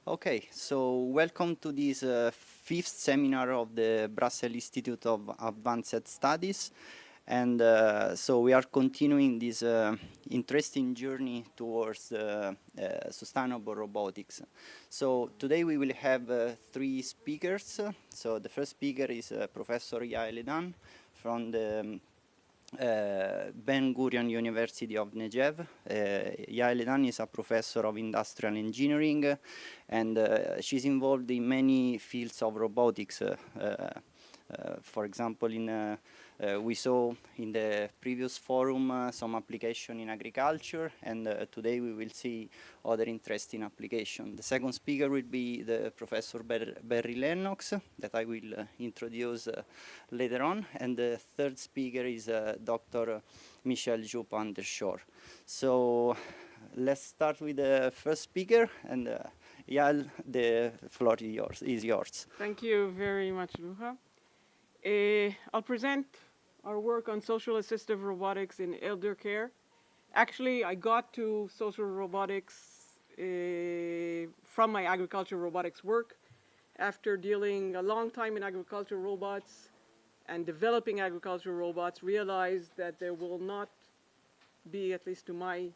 Okay, so welcome to this fifth seminar of the Brussels Institute of Advanced Studies. And so we are continuing this interesting journey towards sustainable robotics. So today we will have three speakers. So the first speaker is Professor Yael Edan from the Ben Gurion University of Negev. Yael Edan is a professor of industrial engineering, and she's involved in many fields of robotics. For example, we saw in the previous forum some application in agriculture, and today we will see other interesting application. The second speaker will be the Professor Barry Lennox, that I will introduce later on, and the third speaker is Dr. Michel Joupin-Dershore. So let's start with the first speaker, and Yael, the floor is yours. Thank you very much, Luca. I'll present our work on social assistive robotics in elder care. Actually, I got to social robotics from my agricultural robotics work after dealing a long time in agricultural robots and developing agricultural robots, realized that there will not be, at least to my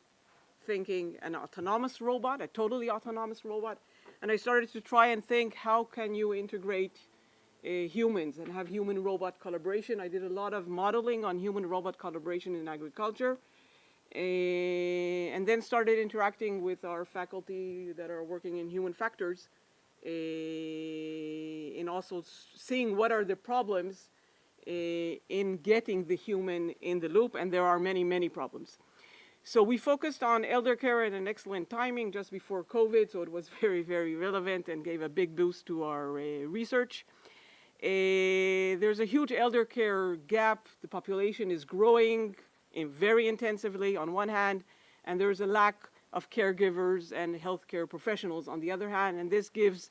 thinking, an autonomous robot, a totally autonomous robot. And I started to try and think, how can you integrate humans and have human-robot collaboration? I did a lot of modeling on human-robot collaboration in agriculture, and then started interacting with our faculty that are working in human factors, and also seeing what are the problems in getting the human in the loop, and there are many, many problems. So we focused on elder care at an excellent timing just before COVID, so it was very, very relevant and gave a big boost to our research. There's a huge elder care gap. The population is growing very intensively on one hand, and there's a lack of caregivers and healthcare professionals on the other hand, and this gives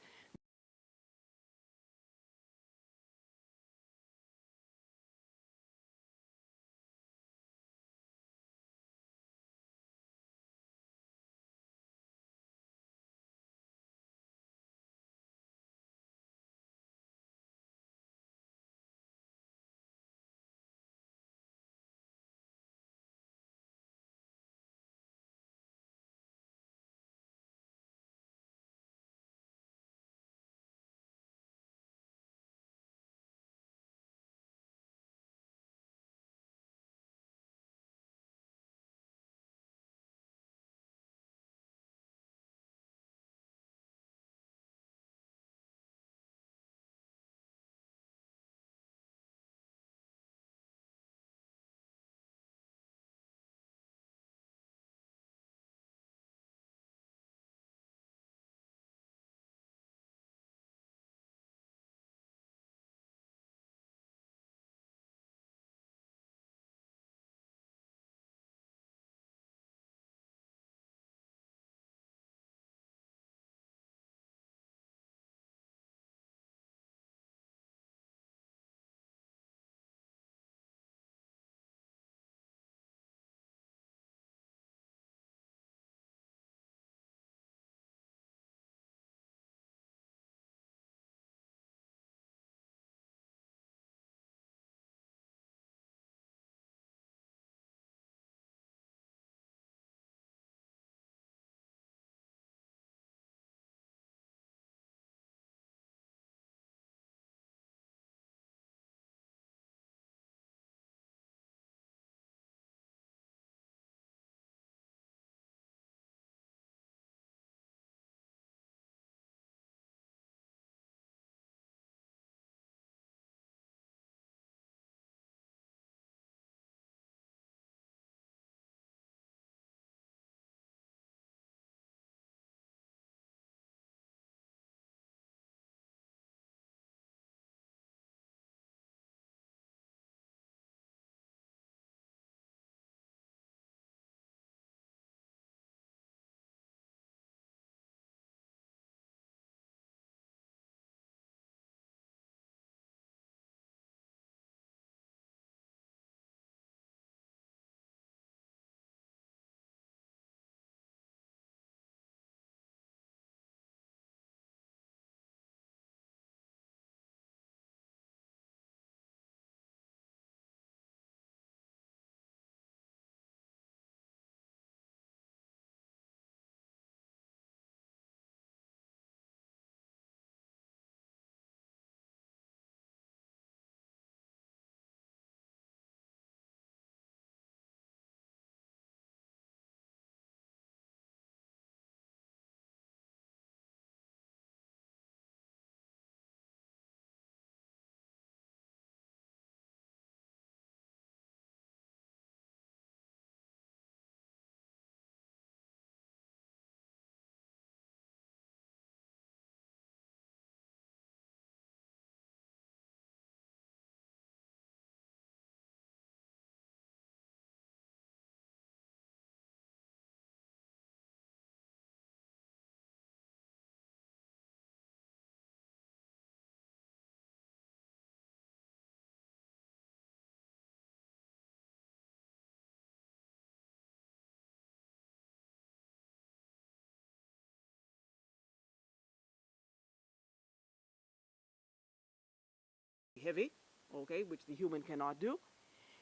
heavy, okay, which the human cannot do.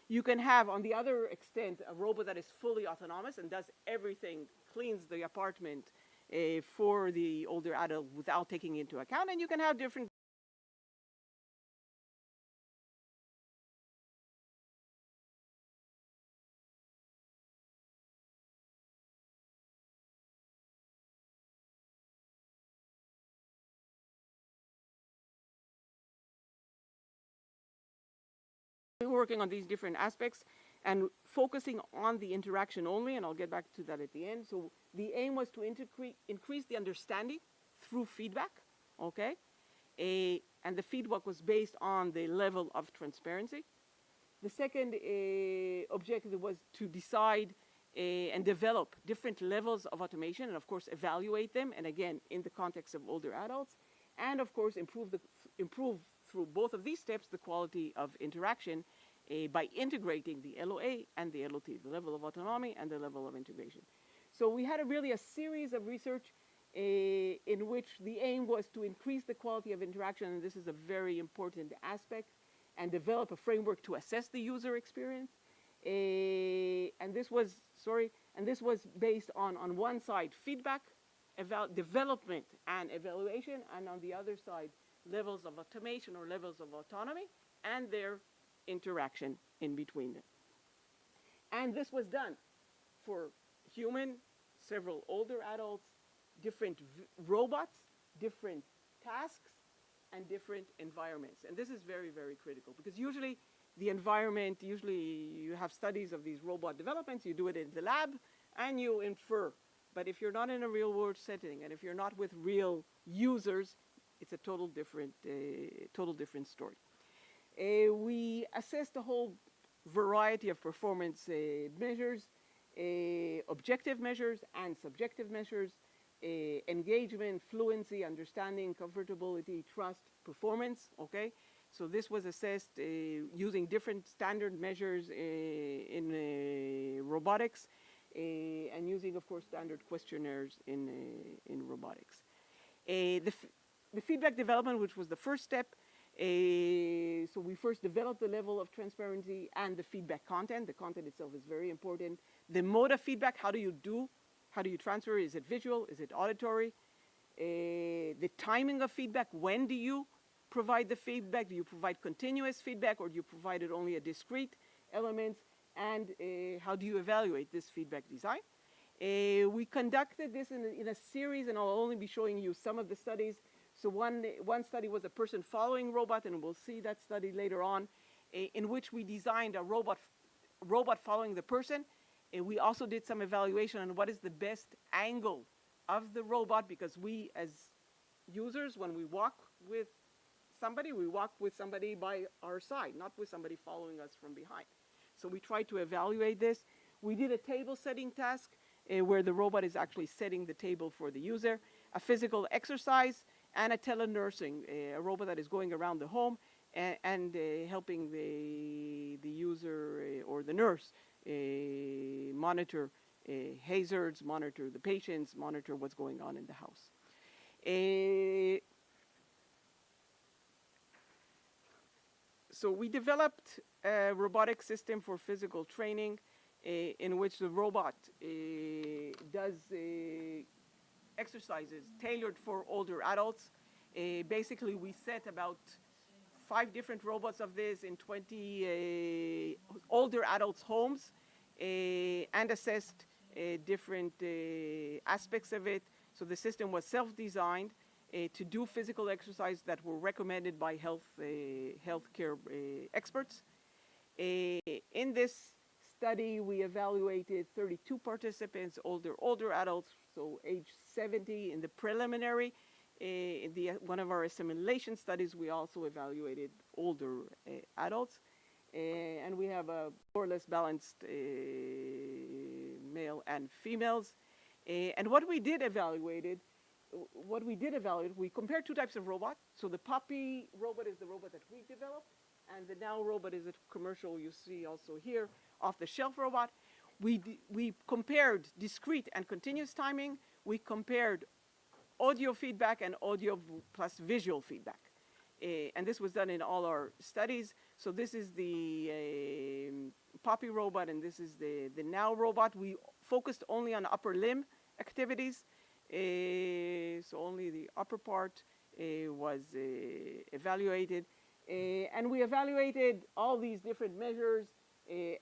You can have, on the other extent, a robot that is fully autonomous and does everything, cleans the apartment for the older adult without taking into account. And you can have different working on these different aspects and focusing on the interaction only, and I'll get back to that at the end. So the aim was to increase the understanding through feedback, okay? And the feedback was based on the level of transparency. The second objective was to decide and develop different levels of automation and, of course, evaluate them, and again, in the context of older adults, and, of course, improve through both of these steps the quality of interaction by integrating the LOA and the LOT, the level of autonomy and the level of integration. So we had really a series of research in which the aim was to increase the quality of interaction, and this is a very important aspect, and develop a framework to assess the user experience. And this was based on one side, feedback, development and evaluation, and on the other side, levels of automation or levels of autonomy and their interaction in between them. And this was done for human, several older adults, different robots, different tasks, and different environments. And this is very, very critical because usually the environment, usually you have studies of these robot developments, you do it in the lab and you infer. But if you're not in a real world setting and if you're not with real users, it's a total different story. We assessed a whole variety of performance measures, objective measures and subjective measures, engagement, fluency, understanding, comfortability, trust, performance, okay? So this was assessed using different standard measures in robotics and using, of course, standard questionnaires in robotics. The feedback development, which was the first step, so we first developed the level of transparency and the feedback content. The content itself is very important. The mode of feedback, how do you transfer? Is it visual? Is it auditory? The timing of feedback, when do you provide the feedback? Do you provide continuous feedback or do you provide it only at discrete elements? And how do you evaluate this feedback design? We conducted this in a series, and I'll only be showing you some of the studies. So one study was a person following robot, and we'll see that study later on, in which we designed a robot following the person. We also did some evaluation on what is the best angle of the robot, because we as users, when we walk with somebody by our side, not with somebody following us from behind. So we tried to evaluate this. We did a table setting task where the robot is actually setting the table for the user, a physical exercise, and a telenursing, a robot that is going around the home and helping the user or the nurse monitor hazards, monitor the patients, monitor what's going on in the house. So we developed a robotic system for physical training in which the robot does exercises tailored for older adults. Basically, we set about 5 different robots of this in 20 older adults' homes and assessed different aspects of it. So the system was self-designed to do physical exercise that were recommended by healthcare experts. In this study, we evaluated 32 participants, older adults, so age 70 in the preliminary. In one of our assimilation studies, we also evaluated older adults. And we have a more or less balanced male and females. And what we did evaluate, we compared 2 types of robot. So the puppy robot is the robot that we developed, and the now robot is a commercial you see also here, off-the-shelf robot. We compared discrete and continuous timing. We compared audio feedback and audio plus visual feedback. And this was done in all our studies. So this is the Poppy robot, and this is the Now robot. We focused only on upper limb activities. So only the upper part was evaluated. And we evaluated all these different measures,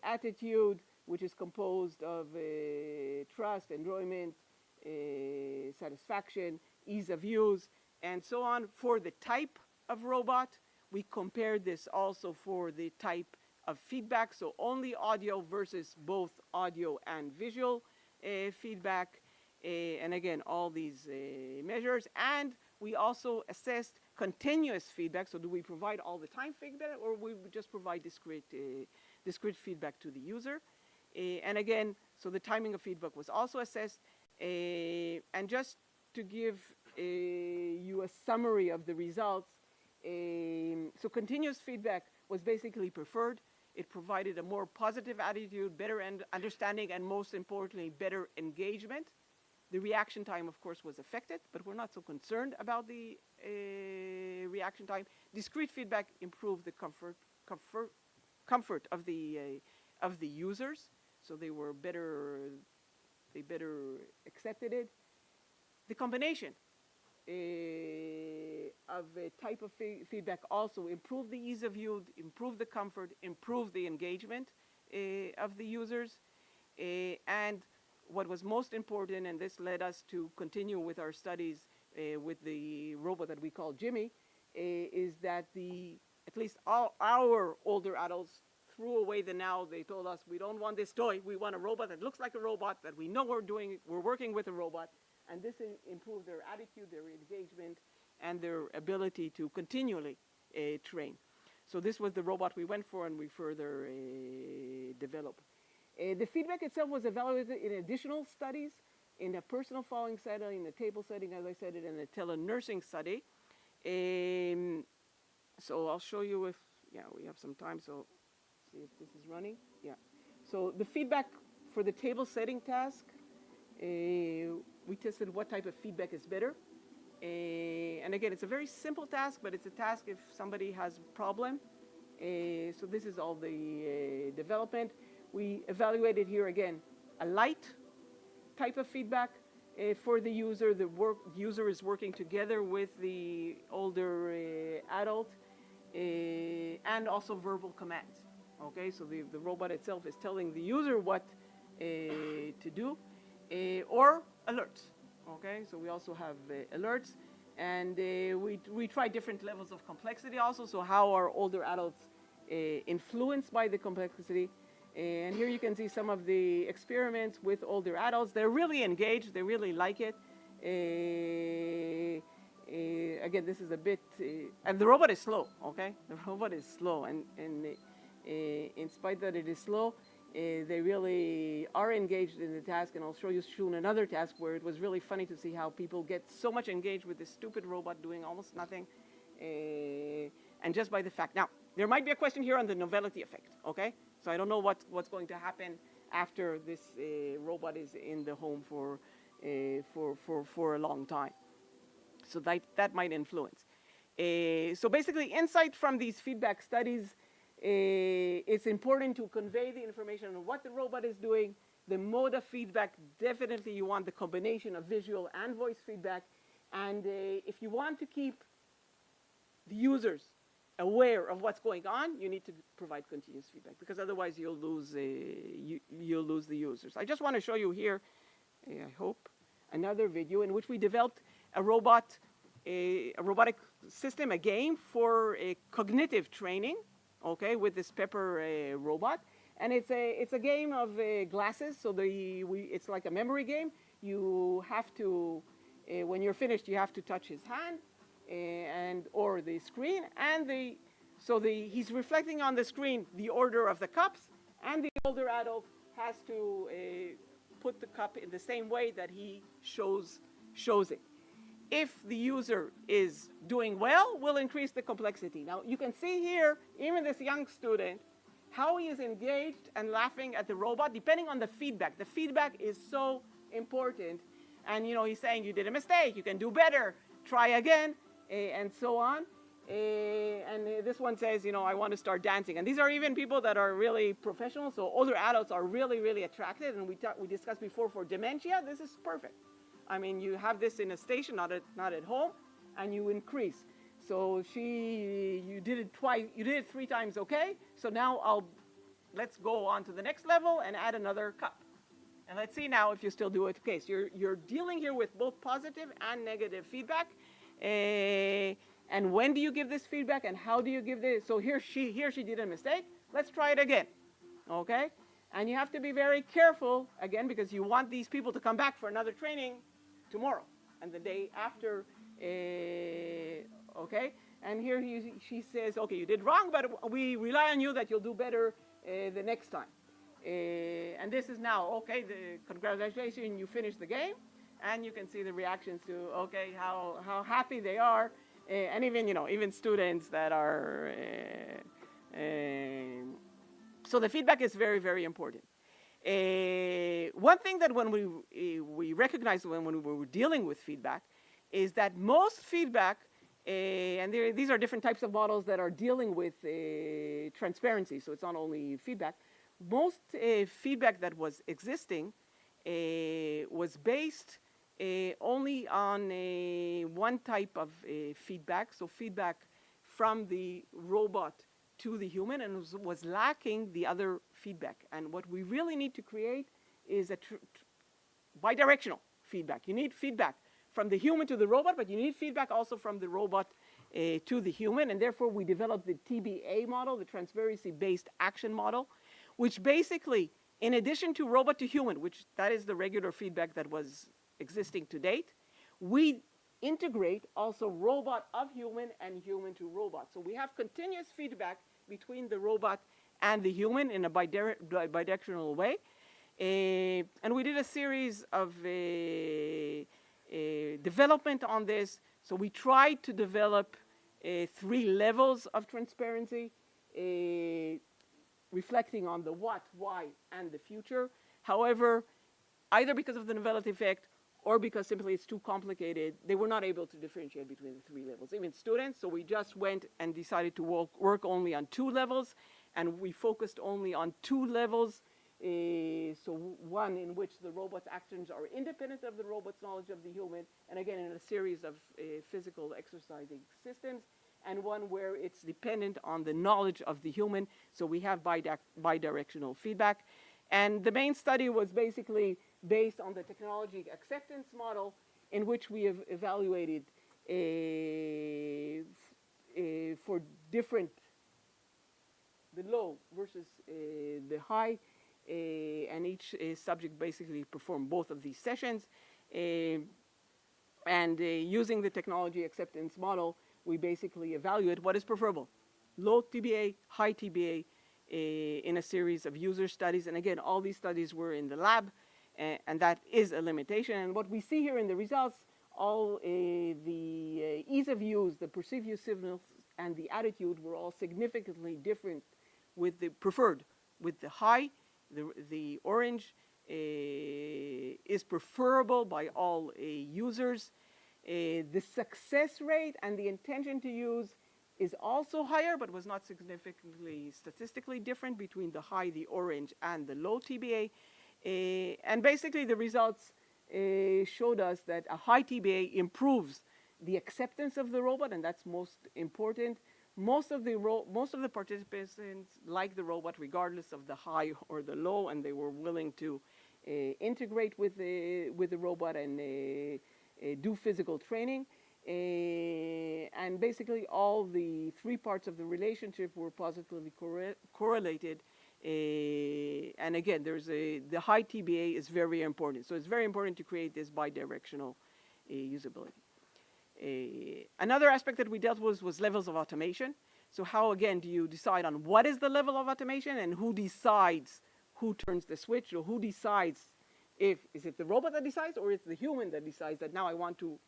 attitude, which is composed of trust, enjoyment, satisfaction, ease of use, and so on. For the type of robot, we compared this also for the type of feedback, so only audio versus both audio and visual feedback. And again, all these measures. And we also assessed continuous feedback. So do we provide all the time feedback, or we just provide discrete feedback to the user? And again, so the timing of feedback was also assessed. And just to give you a summary of the results, so continuous feedback was basically preferred. It provided a more positive attitude, better understanding, and most importantly, better engagement. The reaction time, of course, was affected, but we're not so concerned about the reaction time. Discrete feedback improved the comfort of the users, so they better accepted it. The combination of a type of feedback also improved the ease of use, improved the comfort, improved the engagement of the users. And what was most important, and this led us to continue with our studies with the robot that we call Jimmy, is that at least all our older adults threw away the Now. They told us, we don't want this toy. We want a robot that looks like a robot, that we know we're working with a robot. And this improved their attitude, their engagement, and their ability to continually train. So this was the robot we went for, and we further developed. The feedback itself was evaluated in additional studies, in a personal following setting, in a table setting, as I said, and in a telenursing study. So I'll show you if, we have some time, so see if this is running. Yeah. So the feedback for the table setting task, we tested what type of feedback is better. And again, it's a very simple task, but it's a task if somebody has a problem. So this is all the development. We evaluated here again a light type of feedback for the user. The user is working together with the older adult, and also verbal commands. Okay, so the robot itself is telling the user what to do, or alerts. Okay, so we also have alerts, and we try different levels of complexity also. So how are older adults influenced by the complexity? And here you can see some of the experiments with older adults. They're really engaged. They really like it. Again, this is a bit, and the robot is slow, okay? The robot is slow, and in spite that it is slow, they really are engaged in the task, and I'll show you soon another task where it was really funny to see how people get so much engaged with this stupid robot doing almost nothing, and just by the fact. Now, there might be a question here on the novelty effect, okay? So I don't know what's going to happen after this robot is in the home for a long time. So that might influence. So basically, insight from these feedback studies, it's important to convey the information on what the robot is doing. The mode of feedback, definitely you want the combination of visual and voice feedback. And if you want to keep the users aware of what's going on, you need to provide continuous feedback, because otherwise you'll lose the users. I just want to show you here, I hope, another video in which we developed a robotic system, a game for cognitive training, okay, with this Pepper robot. And it's a game of glasses, so it's like a memory game. You have to, when you're finished, you have to touch his hand, or the screen, and he's reflecting on the screen the order of the cups, and the older adult has to put the cup in the same way that he shows it. If the user is doing well, we'll increase the complexity. Now you can see here, even this young student, how he is engaged and laughing at the robot, depending on the feedback. The feedback is so important, and he's saying you did a mistake, you can do better, try again, and so on. This one says, you know, I want to start dancing. And these are even people that are really professional. So older adults are really, really attracted. And we discussed before for dementia, this is perfect. I mean, you have this in a station, not at home, and you increase. So you did it twice, you did it 3 times, okay? So now let's go on to the next level and add another cup. And let's see now if you still do it. Okay, so you're dealing here with both positive and negative feedback. And when do you give this feedback and how do you give this? So here she did a mistake. Let's try it again, okay? And you have to be very careful, again, because you want these people to come back for another training tomorrow and the day after, okay? And here she says, okay, you did wrong, but we rely on you that you'll do better the next time. And this is now, okay, congratulations, you finished the game. And you can see the reactions to, okay, how happy they are. And even, you know, even students that are, so the feedback is very, very important. One thing that when we recognize when we were dealing with feedback is that most feedback, and these are different types of models that are dealing with transparency, so it's not only feedback. Most feedback that was existing was based only on one type of feedback, so feedback from the robot to the human, and was lacking the other feedback. And what we really need to create is a bidirectional feedback. You need feedback from the human to the robot, but you need feedback also from the robot to the human, and therefore we developed the TBA model, the transparency-based action model, which basically, in addition to robot to human, which that is the regular feedback that was existing to date, we integrate also robot of human and human to robot. So we have continuous feedback between the robot and the human in a bidirectional way. And we did a series of development on this. So we tried to develop 3 levels of transparency, reflecting on the what, why, and the future. However, either because of the novelty effect or because simply it's too complicated, they were not able to differentiate between the 3 levels, even students. So we just went and decided to work only on 2 levels, and we focused only on 2 levels. So one in which the robot's actions are independent of the robot's knowledge of the human, and again in a series of physical exercising systems, and one where it's dependent on the knowledge of the human. So we have bidirectional feedback. And the main study was basically based on the technology acceptance model, in which we have evaluated for different, the low versus the high, and each subject basically performed both of these sessions. And using the technology acceptance model, we basically evaluate what is preferable, low TBA, high TBA, in a series of user studies. And again, all these studies were in the lab, and that is a limitation. And what we see here in the results, all the ease of use, the perceived use signals, and the attitude were all significantly different with the preferred. With the high, the orange is preferable by all users. The success rate and the intention to use is also higher, but was not significantly statistically different between the high, the orange, and the low TBA. And basically the results showed us that a high TBA improves the acceptance of the robot, and that's most important. Most of the participants like the robot regardless of the high or the low, and they were willing to integrate with the robot and do physical training. And basically all the 3 parts of the relationship were positively correlated. And again, the high TBA is very important. So it's very important to create this bidirectional usability. Another aspect that we dealt with was levels of automation. So how, again, do you decide on what is the level of automation, and who decides who turns the switch, or who decides is it the robot that decides, or it's the human that decides that now I want to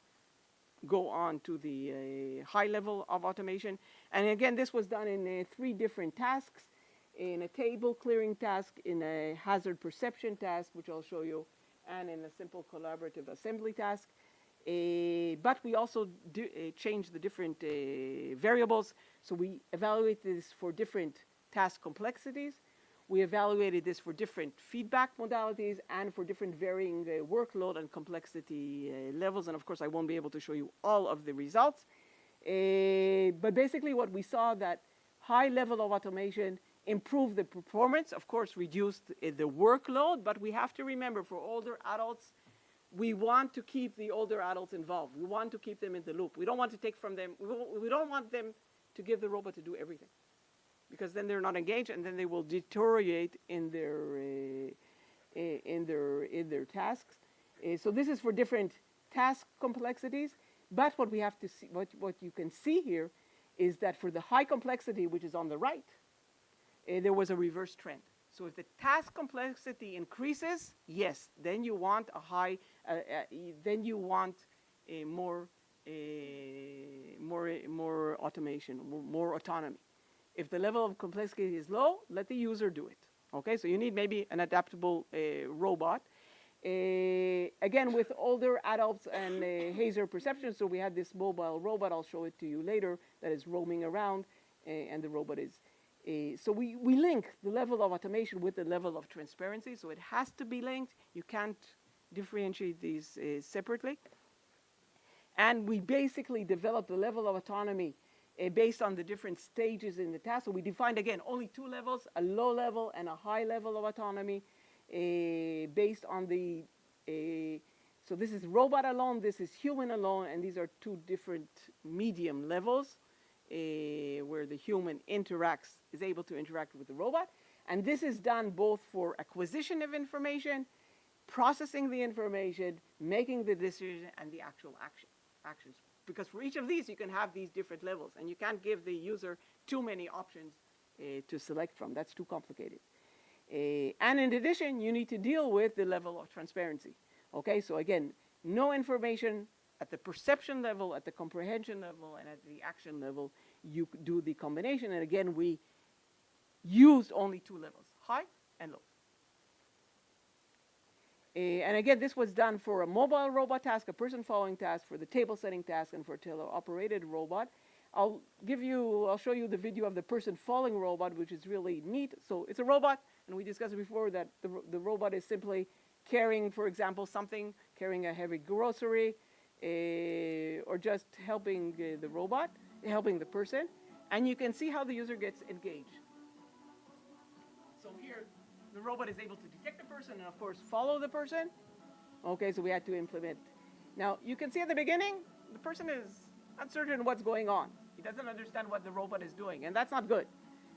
go on to the high level of automation. And again, this was done in 3 different tasks, in a table clearing task, in a hazard perception task, which I'll show you, and in a simple collaborative assembly task. But we also change the different variables. So we evaluate this for different task complexities. We evaluated this for different feedback modalities and for different varying workload and complexity levels. And of course, I won't be able to show you all of the results. But basically what we saw that high level of automation improved the performance, of course, reduced the workload. But we have to remember, for older adults, we want to keep the older adults involved. We want to keep them in the loop. We don't want to take from them, we don't want them to give the robot to do everything, because then they're not engaged and then they will deteriorate in their tasks. So this is for different task complexities. But what we have to see, what you can see here, is that for the high complexity, which is on the right, there was a reverse trend. So if the task complexity increases, yes, then you want a high, then you want more automation, more autonomy. If the level of complexity is low, let the user do it. Okay, so you need maybe an adaptable robot. Again, with older adults and hazer perception, so we had this mobile robot, I'll show it to you later, that is roaming around, and the robot is, so we link the level of automation with the level of transparency, so it has to be linked. You can't differentiate these separately. And we basically developed the level of autonomy based on the different stages in the task. So we defined, again, only two levels, a low level and a high level of autonomy, based on the, so this is robot alone, this is human alone, and these are two different medium levels where the human is able to interact with the robot. And this is done both for acquisition of information, processing the information, making the decision, and the actual actions. Because for each of these, you can have these different levels, and you can't give the user too many options to select from. That's too complicated. And in addition, you need to deal with the level of transparency. Okay, so again, no information at the perception level, at the comprehension level, and at the action level. You do the combination, and again, we used only two levels, high and low. And again, this was done for a mobile robot task, a person following task, for the table setting task, and for a teleoperated robot. I'll show you the video of the person following robot, which is really neat. So it's a robot, and we discussed before that the robot is simply carrying, for example, something, carrying a heavy grocery, or just helping helping the person. And you can see how the user gets engaged. So here, the robot is able to detect the person and, of course, follow the person. Okay, so we had to implement. Now, you can see at the beginning, the person is uncertain what's going on. He doesn't understand what the robot is doing, and that's not good.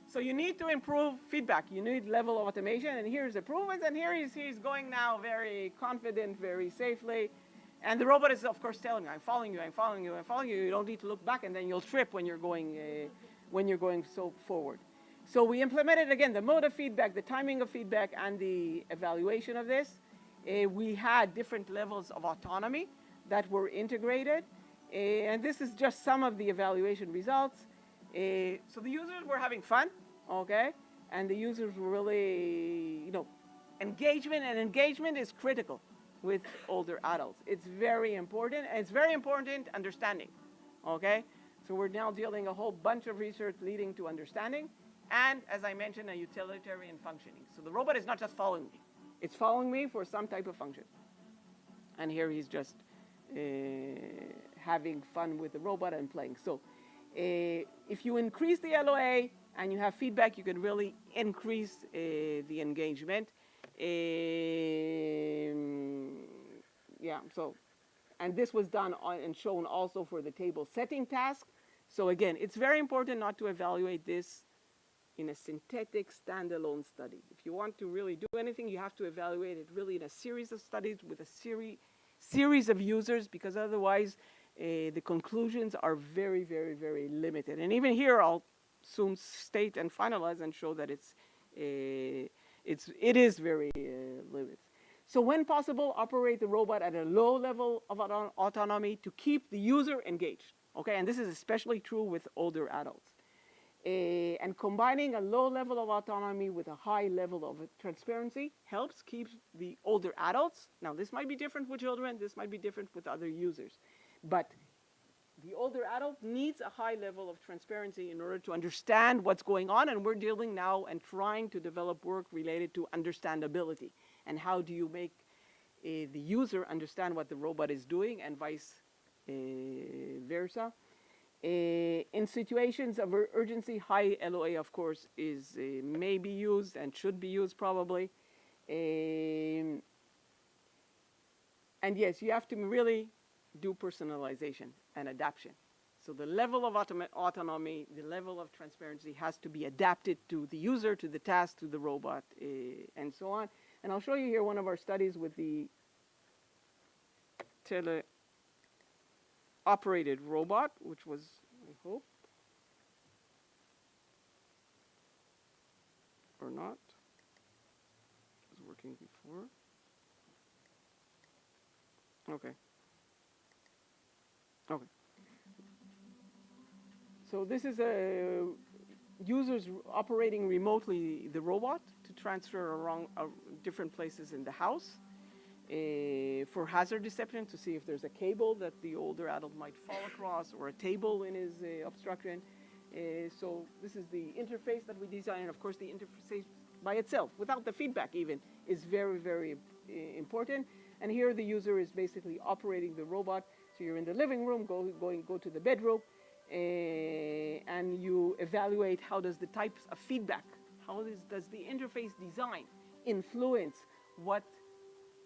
So you need to improve feedback. You need level of automation, and here's improvements, and here he's going now very confident, very safely. And the robot is, of course, telling you, I'm following you, I'm following you, I'm following you. You don't need to look back, and then you'll trip when you're going so forward. So we implemented, again, the mode of feedback, the timing of feedback, and the evaluation of this. We had different levels of autonomy that were integrated. And this is just some of the evaluation results. So the users were having fun, okay? And the users were really, engagement, and engagement is critical with older adults. It's very important, and it's very important understanding, okay? So we're now dealing a whole bunch of research leading to understanding. And, as I mentioned, a utilitarian functioning. So the robot is not just following me. It's following me for some type of function. And here he's just having fun with the robot and playing. So if you increase the LOA and you have feedback, you can really increase the engagement. And this was done and shown also for the table setting task. So again, it's very important not to evaluate this in a synthetic standalone study. If you want to really do anything, you have to evaluate it really in a series of studies with a series of users, because otherwise the conclusions are very, very, very limited. And even here, I'll soon state and finalize and show that it is very limited. So when possible, operate the robot at a low level of autonomy to keep the user engaged. Okay, and this is especially true with older adults. And combining a low level of autonomy with a high level of transparency helps keep the older adults. Now, this might be different with children, this might be different with other users, but the older adult needs a high level of transparency in order to understand what's going on, and we're dealing now and trying to develop work related to understandability, and how do you make the user understand what the robot is doing, and vice versa. In situations of urgency, high LOA, of course, is may be used and should be used probably. And yes, you have to really do personalization and adaptation. So the level of autonomy, the level of transparency has to be adapted to the user, to the task, to the robot, and so on. And I'll show you here one of our studies with the operated robot, which was, I hope, or not, it was working before. Okay. Okay. So this is a users operating remotely the robot to transfer around different places in the house. For hazard detection, to see if there's a cable that the older adult might fall across, or a table in his obstruction. So this is the interface that we design, and of course the interface by itself, without the feedback even, is very, very important. And here the user is basically operating the robot. So you're in the living room, go to the bedroom, and you evaluate how does the types of feedback, does the interface design influence what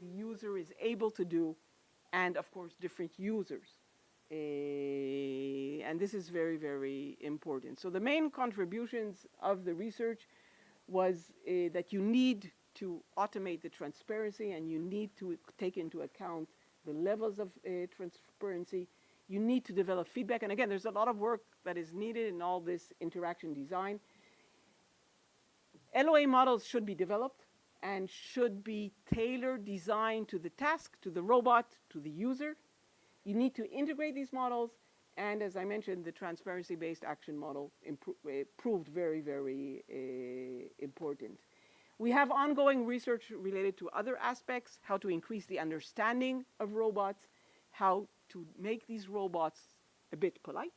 the user is able to do, and of course different users. And this is very, very important. So the main contributions of the research was that you need to automate the transparency, and you need to take into account the levels of transparency. You need to develop feedback. And again, there's a lot of work that is needed in all this interaction design. LOA models should be developed and should be tailored, designed to the task, to the robot, to the user. You need to integrate these models, and as I mentioned, the transparency-based action model proved very, very important. We have ongoing research related to other aspects, how to increase the understanding of robots, how to make these robots a bit polite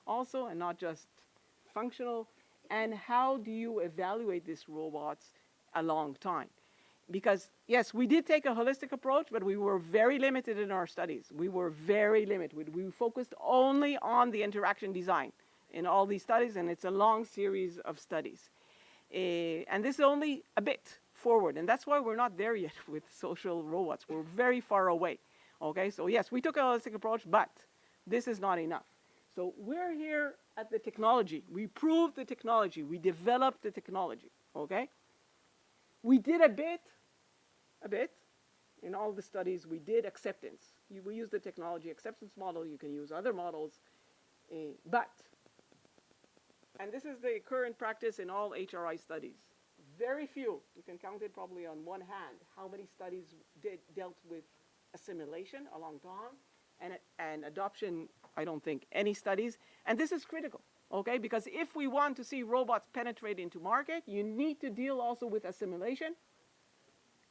also, and not just functional, and how do you evaluate these robots a long time. Because yes, we did take a holistic approach, but we were very limited in our studies. We were very limited. We focused only on the interaction design in all these studies, and it's a long series of studies. And this is only a bit forward, and that's why we're not there yet with social robots. We're very far away, okay? So yes, we took a holistic approach, but this is not enough. So we're here at the technology. We proved the technology. We developed the technology, okay? We did a bit, in all the studies, we did acceptance. We use the technology acceptance model. You can use other models, but, and this is the current practice in all HRI studies, very few, you can count it probably on one hand, how many studies dealt with assimilation a long time, and adoption, I don't think any studies, and this is critical. Okay, because if we want to see robots penetrate into market, you need to deal also with assimilation.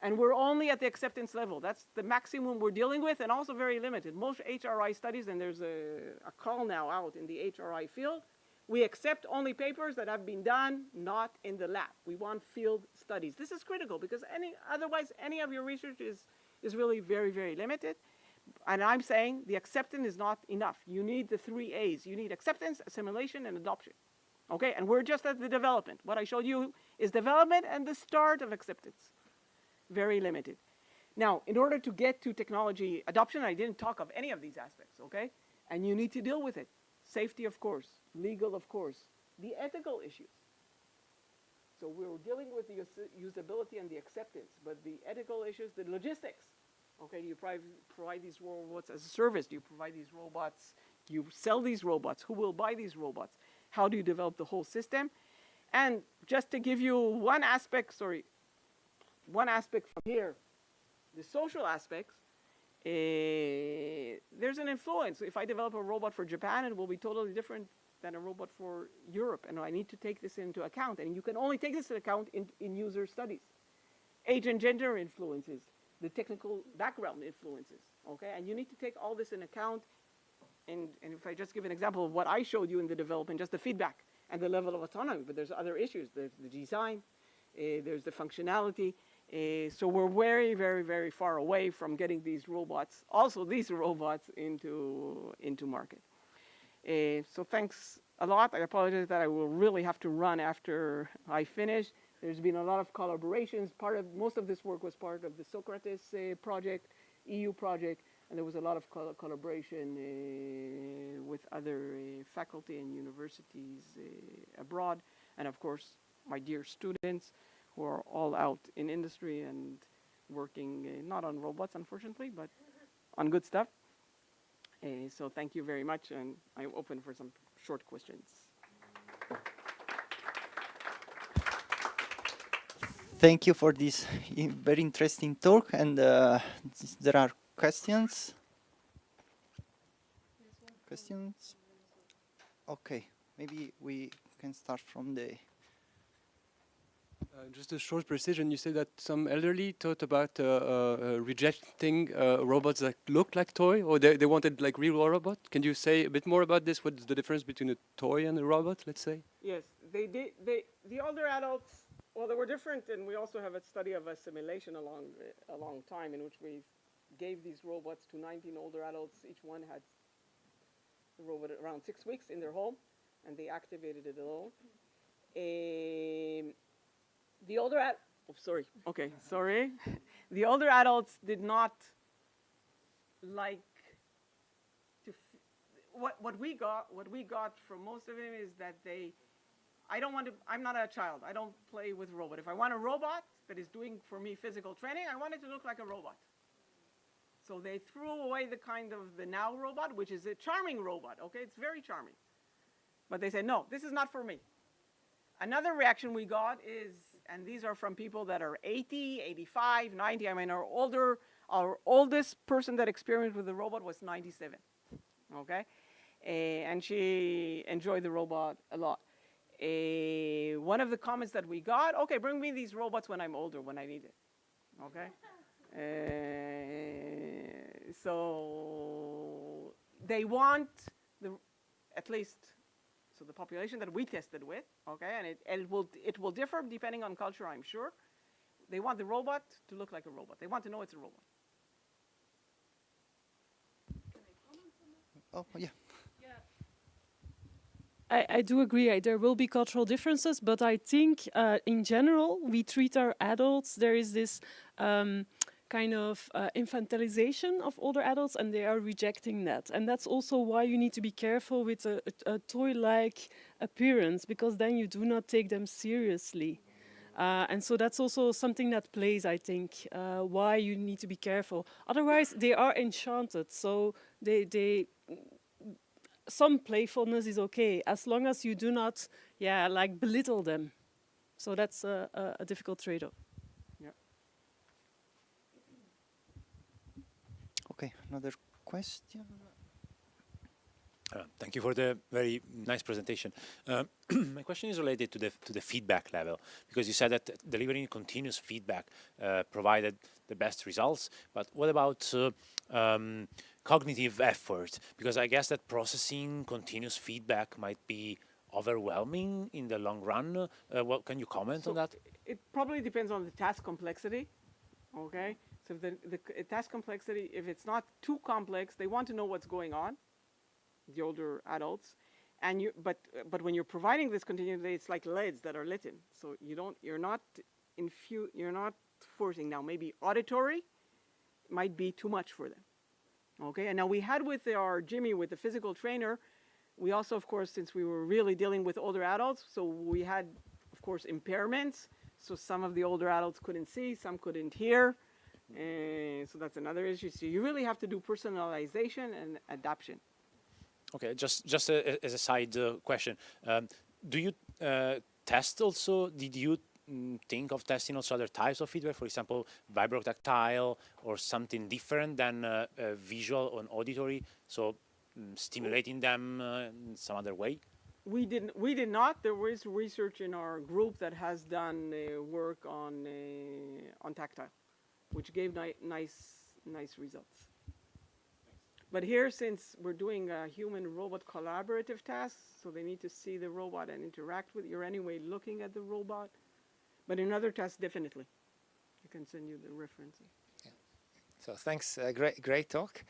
And we're only at the acceptance level. That's the maximum we're dealing with, and also very limited. Most HRI studies, and there's a call now out in the HRI field, we accept only papers that have been done not in the lab. We want field studies. This is critical because otherwise any of your research is really very, very limited. And I'm saying the acceptance is not enough. You need the 3 A's. You need acceptance, assimilation, and adoption. Okay, and we're just at the development. What I showed you is development and the start of acceptance. Very limited. Now, in order to get to technology adoption, I didn't talk of any of these aspects, okay? And you need to deal with it. Safety, of course. Legal, of course. The ethical issues. So we're dealing with the usability and the acceptance, but the ethical issues, the logistics. Okay, do you provide these robots as a service? Do you provide these robots? Do you sell these robots? Who will buy these robots? How do you develop the whole system? And just to give you one aspect from here, the social aspects, there's an influence. If I develop a robot for Japan, it will be totally different than a robot for Europe, and I need to take this into account. And you can only take this into account in user studies. Age and gender influences, the technical background influences, okay? And you need to take all this in account. And if I just give an example of what I showed you in the development, just the feedback and the level of autonomy, but there's other issues. There's the design, there's the functionality. So we're very, very, very far away from getting these robots, also these robots, into market. So thanks a lot. I apologize that I will really have to run after I finish. There's been a lot of collaborations. Most of this work was part of the Socrates project, EU project, and there was a lot of collaboration with other faculty and universities abroad, and of course my dear students who are all out in industry and working not on robots, unfortunately, but on good stuff. So thank you very much, and I'm open for some short questions. Thank you for this very interesting talk, and there are questions. Questions? Okay, maybe we can start from the... Just a short precision, you said that some elderly thought about rejecting robots that look like toy, or they wanted like real robot. Can you say a bit more about this? What's the difference between a toy and a robot, let's say? Yes, they did. The older adults, well, they were different, and we also have a study of assimilation a long time in which we gave these robots to 19 older adults. Each one had the robot around 6 weeks in their home, and they activated it alone. The older The older adults did not like to. What we got from most of them is that I'm not a child. I don't play with robot. If I want a robot that is doing for me physical training, I want it to look like a robot. So they threw away the kind of the now robot, which is a charming robot, okay? It's very charming. But they said, no, this is not for me. Another reaction we got is, and these are from people that are 80, 85, 90. I mean, our oldest person that experienced with the robot was 97, okay? And she enjoyed the robot a lot. One of the comments that we got, okay, bring me these robots when I'm older, when I need it, okay? So they want at least the population that we tested with, okay, and it will differ depending on culture, I'm sure. They want the robot to look like a robot. They want to know it's a robot. Can I comment on that? Oh, yeah. I do agree. There will be cultural differences, but I think in general, we treat our adults, there is this kind of infantilization of older adults, and they are rejecting that. And that's also why you need to be careful with a toy-like appearance, because then you do not take them seriously. And so that's also something that plays, I think, why you need to be careful. Otherwise, they are enchanted, so some playfulness is okay, as long as you do not, like belittle them. So that's a difficult trade-off. Yeah. Okay, another question? Thank you for the very nice presentation. My question is related to the feedback level, because you said that delivering continuous feedback provided the best results. But what about cognitive effort? Because I guess that processing continuous feedback might be overwhelming in the long run. What can you comment on that? It probably depends on the task complexity. Okay, so if the task complexity, if it's not too complex, they want to know what's going on. The older adults, and but when you're providing this continuously, it's like LEDs that are lit in. So you're not forcing. Now maybe auditory might be too much for them. Okay, and now we had with our Jimmy, with the physical trainer, we also, of course, since we were really dealing with older adults, so we had, of course, impairments. So some of the older adults couldn't see, some couldn't hear, and so that's another issue. So you really have to do personalization and adaptation. Okay, just as a side question, do you test also? Did you think of testing also other types of feedback, for example, vibrotactile or something different than visual or auditory? So stimulating them in some other way? We did not. There is research in our group that has done work on tactile, which gave nice results. But here, since we're doing a human-robot collaborative task, so they need to see the robot and interact with it. You're anyway looking at the robot. But in other tasks, definitely. I can send you the references. So thanks, great talk.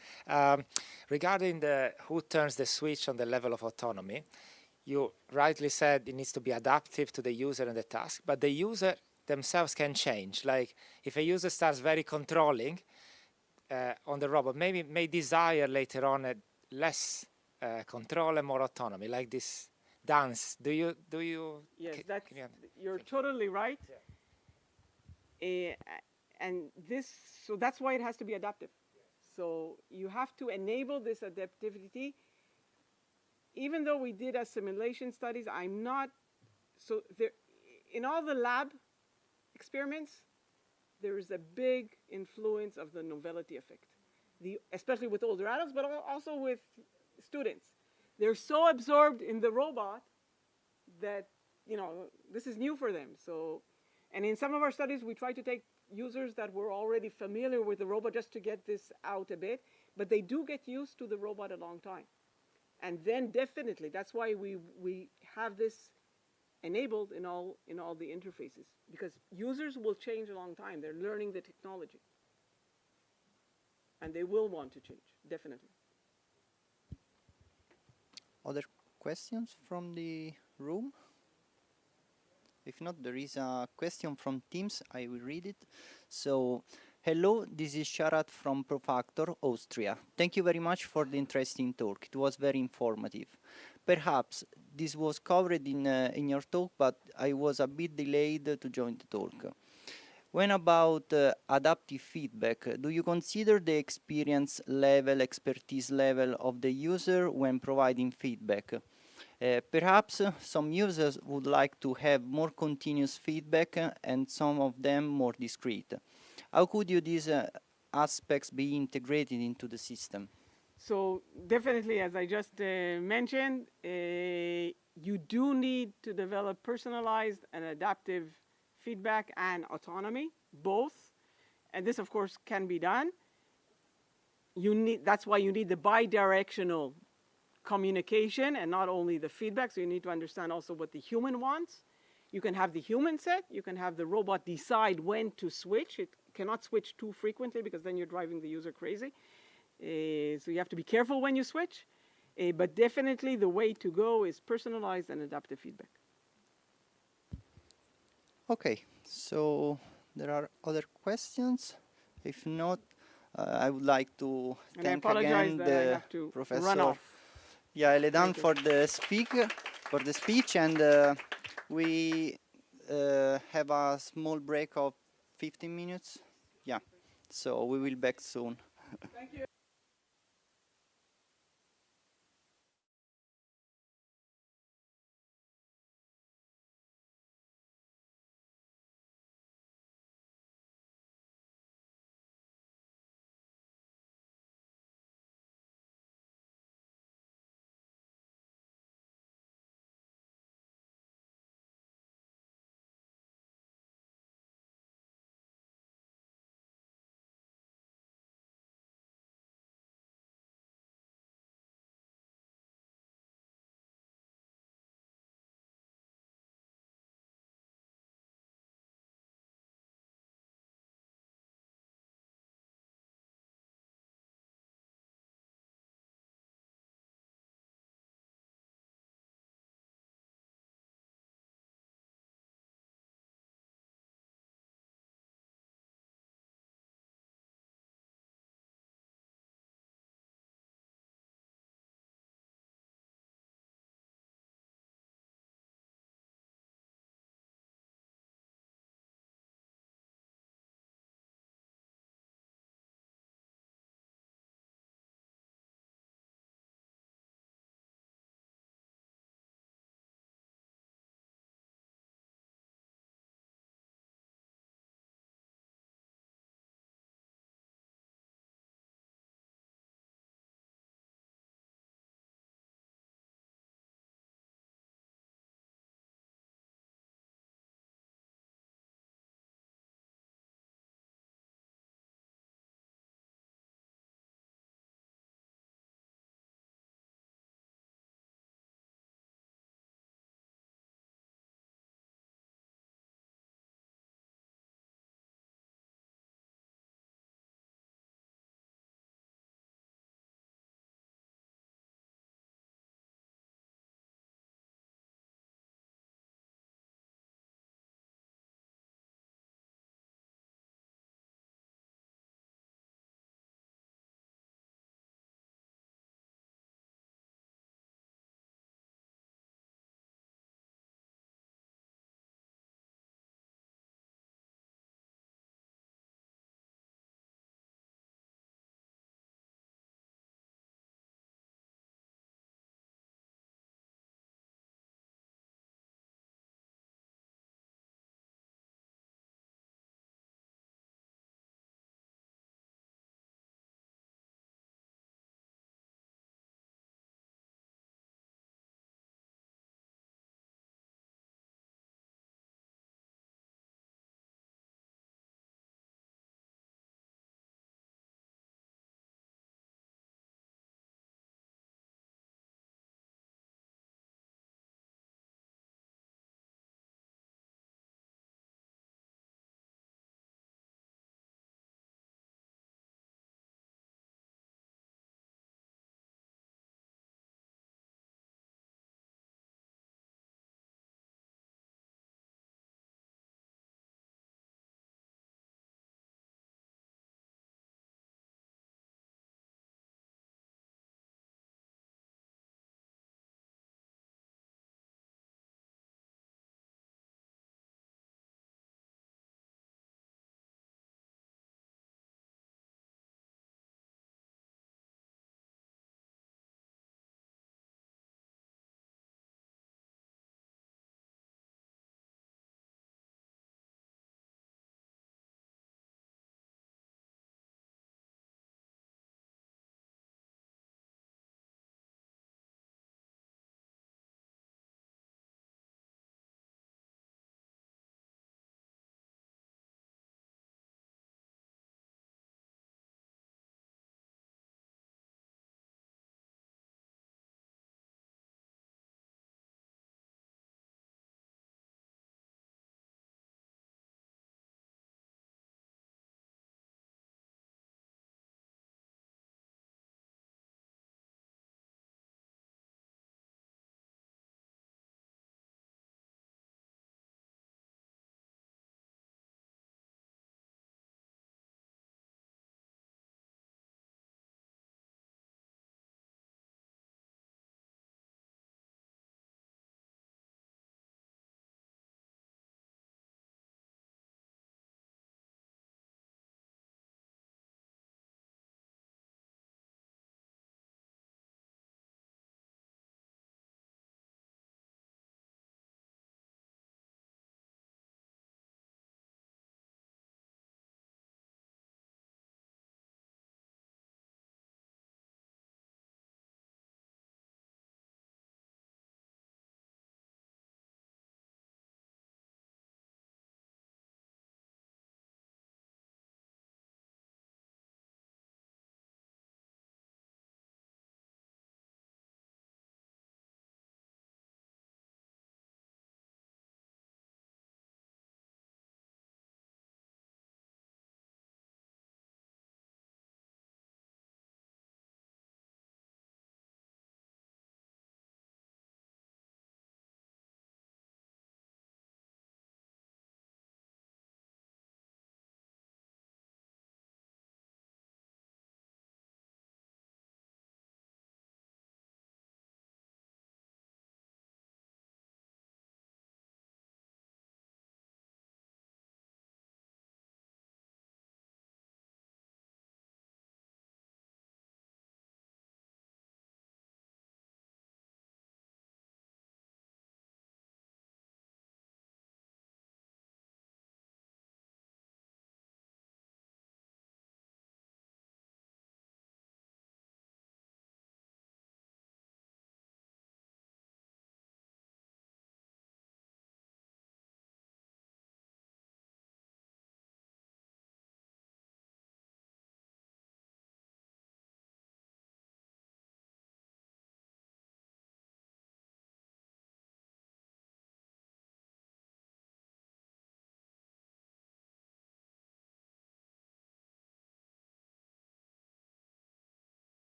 Regarding who turns the switch on the level of autonomy, you rightly said it needs to be adaptive to the user and the task, but the user themselves can change. Like if a user starts very controlling on the robot, maybe may desire later on a less control and more autonomy, like this dance. Do you? Yes, you're totally right. And so that's why it has to be adaptive. So you have to enable this adaptivity. Even though we did assimilation studies, in all the lab experiments, there is a big influence of the novelty effect, especially with older adults, but also with students. They're so absorbed in the robot that, this is new for them. So, and in some of our studies, we try to take users that were already familiar with the robot just to get this out a bit, but they do get used to the robot a long time. And then definitely, that's why we have this enabled in all the interfaces, because users will change a long time. They're learning the technology. And they will want to change, definitely. Other questions from the room? If not, there is a question from Teams. I will read it. So, hello, this is Sharat from Profactor, Austria. Thank you very much for the interesting talk. It was very informative. Perhaps this was covered in your talk, but I was a bit delayed to join the talk. When about adaptive feedback, do you consider the experience level, expertise level of the user when providing feedback? Perhaps some users would like to have more continuous feedback and some of them more discrete. How could these aspects be integrated into the system? So definitely, as I just mentioned, you do need to develop personalized and adaptive feedback and autonomy, both. And this, of course, can be done. That's why you need the bidirectional communication and not only the feedback. So you need to understand also what the human wants. You can have the human set. You can have the robot decide when to switch. It cannot switch too frequently because then you're driving the user crazy. So you have to be careful when you switch. But definitely the way to go is personalized and adaptive feedback. Okay, so there are other questions. If not, I would like to thank again the Professor Yael Edan for the speech, and we have a small break of 15 minutes. Yeah, so we will back soon. Thank you.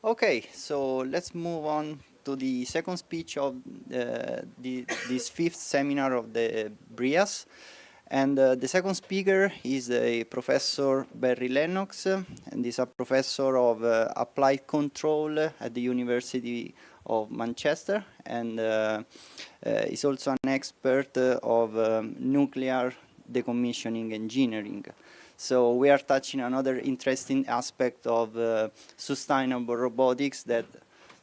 Okay, so let's move on to the second speech of this fifth seminar of the BrIAS. And the second speaker is a Professor Barry Lennox, and is a professor of applied control at the University of Manchester, and is also an expert of nuclear decommissioning engineering. So we are touching another interesting aspect of sustainable robotics that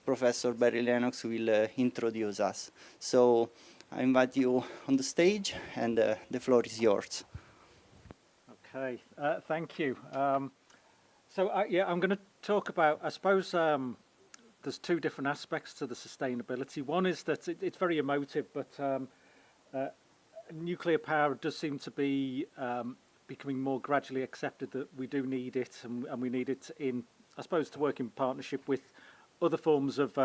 Professor Barry Lennox will introduce us. So I invite you on the stage, and the floor is yours. Okay, thank you. Yeah, I'm going to talk about, I suppose there's two different aspects to the sustainability. One is that it's very emotive, but nuclear power does seem to be becoming more gradually accepted that we do need it, and we need it in, I suppose, to work in partnership with other forms of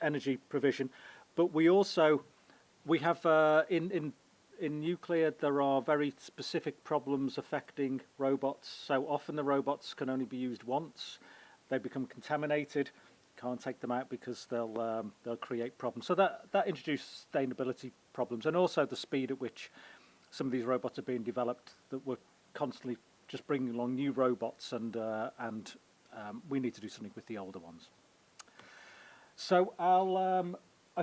energy provision. But we also, we have in nuclear, there are very specific problems affecting robots. So often the robots can only be used once. They become contaminated. Can't take them out because they'll create problems. So that introduces sustainability problems, and also the speed at which some of these robots are being developed. That we're constantly just bringing along new robots, and we need to do something with the older ones. So I'll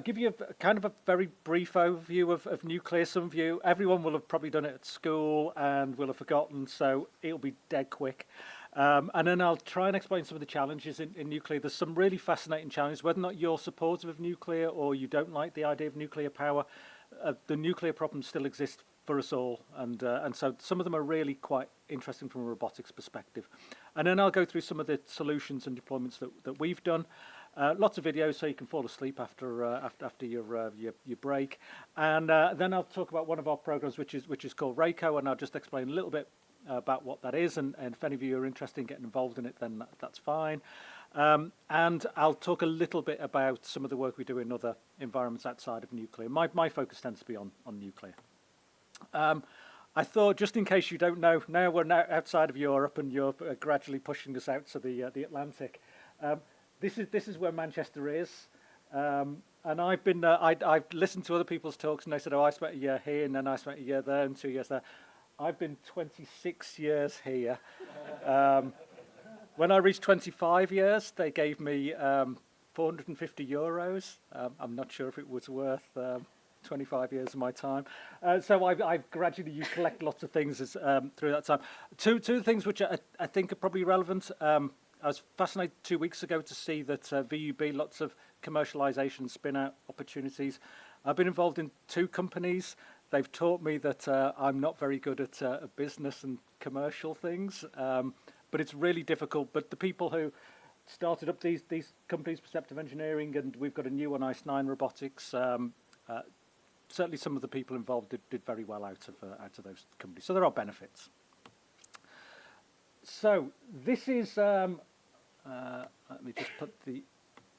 give you kind of a very brief overview of nuclear. Some of you, everyone will have probably done it at school and will have forgotten, so it'll be dead quick. And then I'll try and explain some of the challenges in nuclear. There's some really fascinating challenges. Whether or not you're supportive of nuclear or you don't like the idea of nuclear power, the nuclear problems still exist for us all. And so some of them are really quite interesting from a robotics perspective. And then I'll go through some of the solutions and deployments that we've done. Lots of videos so you can fall asleep after your break, and then I'll talk about one of our programs, which is called RACO, and I'll just explain a little bit about what that is, and if any of you are interested in getting involved in it, then that's fine. And I'll talk a little bit about some of the work we do in other environments outside of nuclear. My focus tends to be on nuclear. I thought, just in case you don't know, now we're outside of Europe, and you're gradually pushing us out to the Atlantic. This is where Manchester is, and I've been I've listened to other people's talks, and they said, oh, I spent a year here, and then I spent a year there, and 2 years there. I've been 26 years here. When I reached 25 years, they gave me 450 euros. I'm not sure if it was worth 25 years of my time. So I've gradually, you collect lots of things through that time. Two things which I think are probably relevant. I was fascinated 2 weeks ago to see that VUB, lots of commercialization, spin-out opportunities. I've been involved in 2 companies. They've taught me that I'm not very good at business and commercial things, but it's really difficult. But the people who started up these companies, Perceptive Engineering, and we've got a new one, ICE9 Robotics, certainly some of the people involved did very well out of those companies. So there are benefits. So this is... let me just put the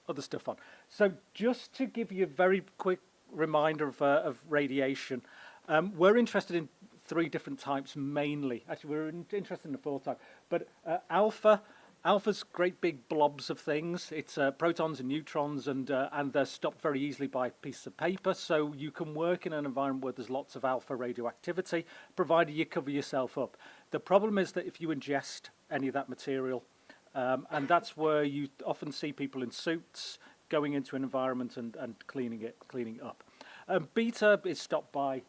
other stuff on. So just to give you a very quick reminder of radiation, we're interested in 3 different types mainly. Actually, we're interested in the 4th type. But alpha's great big blobs of things. It's protons and neutrons, and they're stopped very easily by pieces of paper. So you can work in an environment where there's lots of alpha radioactivity, provided you cover yourself up. The problem is that if you ingest any of that material, and that's where you often see people in suits going into an environment and cleaning it up. Beta is stopped by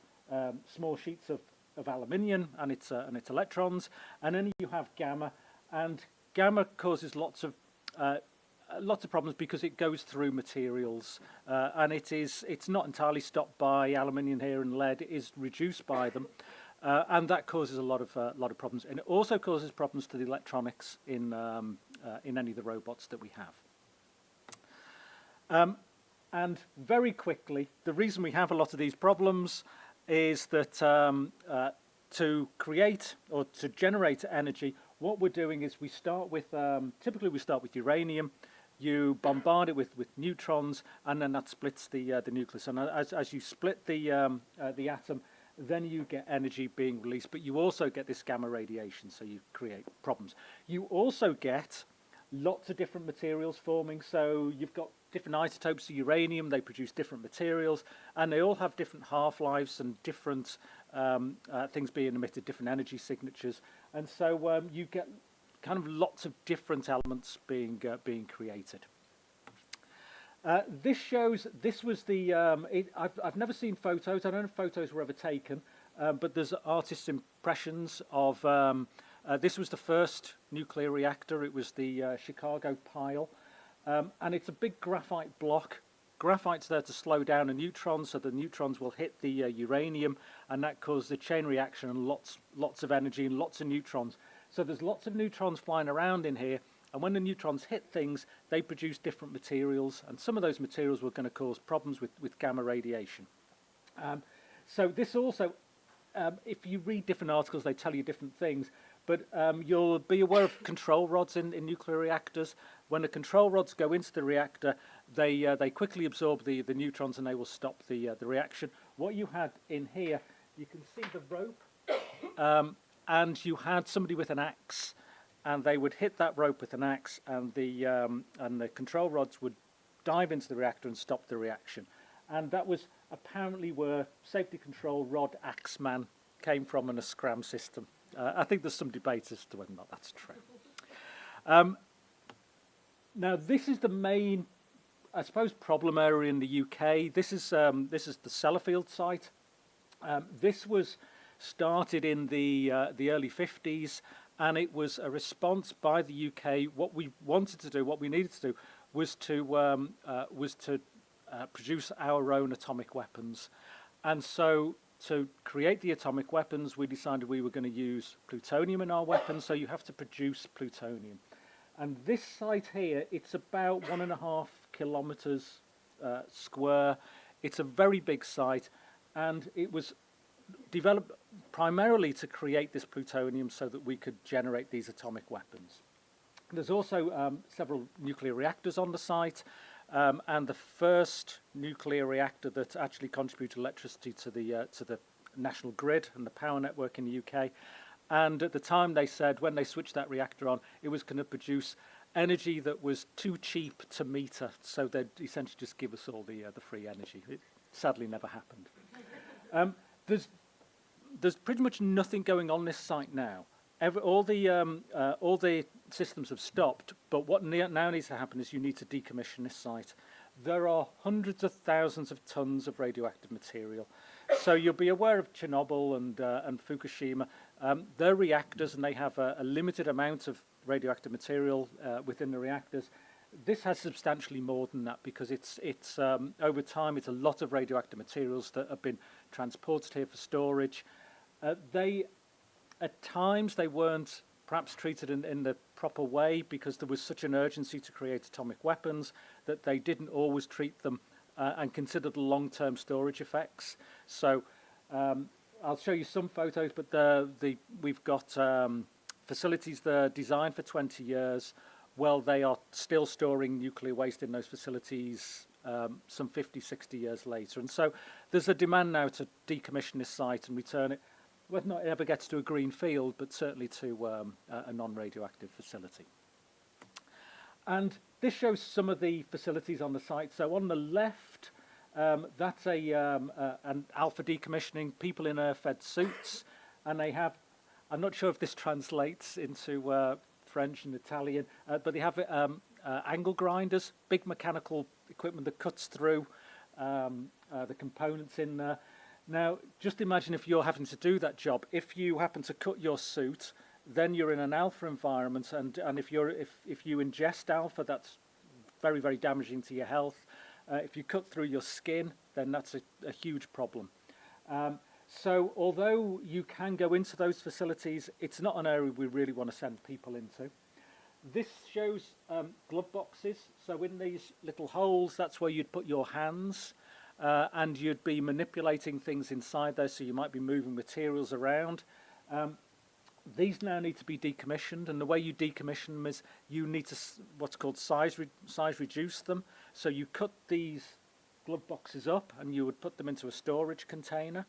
small sheets of aluminium and its electrons, and then you have gamma, and gamma causes lots of problems because it goes through materials, and it's not entirely stopped by aluminium here, and lead is reduced by them. And that causes a lot of problems, and it also causes problems to the electronics in any of the robots that we have. And very quickly, the reason we have a lot of these problems is that to create or to generate energy, what we're doing is we start with typically we start with uranium. You bombard it with neutrons, and then that splits the nucleus. And as you split the atom, then you get energy being released, but you also get this gamma radiation, so you create problems. You also get lots of different materials forming. So you've got different isotopes of uranium, they produce different materials, and they all have different half-lives and different things being emitted, different energy signatures. And so you get kind of lots of different elements being created. This shows, this was the, I've never seen photos, I don't know if photos were ever taken, but there's artists' impressions of, this was the first nuclear reactor, it was the Chicago pile, and it's a big graphite block. Graphite's there to slow down a neutron, so the neutrons will hit the uranium, and that causes a chain reaction and lots of energy and lots of neutrons. So there's lots of neutrons flying around in here, and when the neutrons hit things, they produce different materials, and some of those materials were going to cause problems with gamma radiation. So this also, if you read different articles, they tell you different things, but you'll be aware of control rods in nuclear reactors. When the control rods go into the reactor, they quickly absorb the neutrons and they will stop the reaction. What you had in here, you can see the rope, and you had somebody with an axe, and they would hit that rope with an axe, and the control rods would dive into the reactor and stop the reaction. And that was apparently where safety control rod axe man came from in a scram system. I think there's some debate as to whether or not that's true. Now this is the main, I suppose, problem area in the UK. This is the Sellafield site. This was started in the early 50s, and it was a response by the UK. What we wanted to do, what we needed to do, was to produce our own atomic weapons. And so to create the atomic weapons, we decided we were going to use plutonium in our weapons, so you have to produce plutonium. And this site here, it's about 1.5 kilometers square. It's a very big site, and it was developed primarily to create this plutonium so that we could generate these atomic weapons. There's also several nuclear reactors on the site, and the first nuclear reactor that actually contributed electricity to the national grid and the power network in the UK. And at the time they said, when they switched that reactor on, it was going to produce energy that was too cheap to meter, so they'd essentially just give us all the free energy. It sadly never happened. There's pretty much nothing going on this site now. All the systems have stopped, but what now needs to happen is you need to decommission this site. There are hundreds of thousands of tons of radioactive material. So you'll be aware of Chernobyl and Fukushima. They're reactors, and they have a limited amount of radioactive material within the reactors. This has substantially more than that, because it's over time it's a lot of radioactive materials that have been transported here for storage. At times they weren't perhaps treated in the proper way, because there was such an urgency to create atomic weapons that they didn't always treat them and consider the long-term storage effects. So I'll show you some photos, but we've got facilities that are designed for 20 years. Well, they are still storing nuclear waste in those facilities some 50, 60 years later. And so there's a demand now to decommission this site and return it, whether or not it ever gets to a green field, but certainly to a non-radioactive facility. And this shows some of the facilities on the site. So on the left, that's an alpha decommissioning, people in air-fed suits, and they have, I'm not sure if this translates into French and Italian, but they have angle grinders, big mechanical equipment that cuts through the components in there. Now, just imagine if you're having to do that job. If you happen to cut your suit, then you're in an alpha environment, and if you ingest alpha, that's very, very damaging to your health. If you cut through your skin, then that's a huge problem. So although you can go into those facilities, it's not an area we really want to send people into. This shows glove boxes. So in these little holes, that's where you'd put your hands, and you'd be manipulating things inside there, so you might be moving materials around. These now need to be decommissioned, and the way you decommission them is you need to what's called size reduce them. So you cut these glove boxes up, and you would put them into a storage container.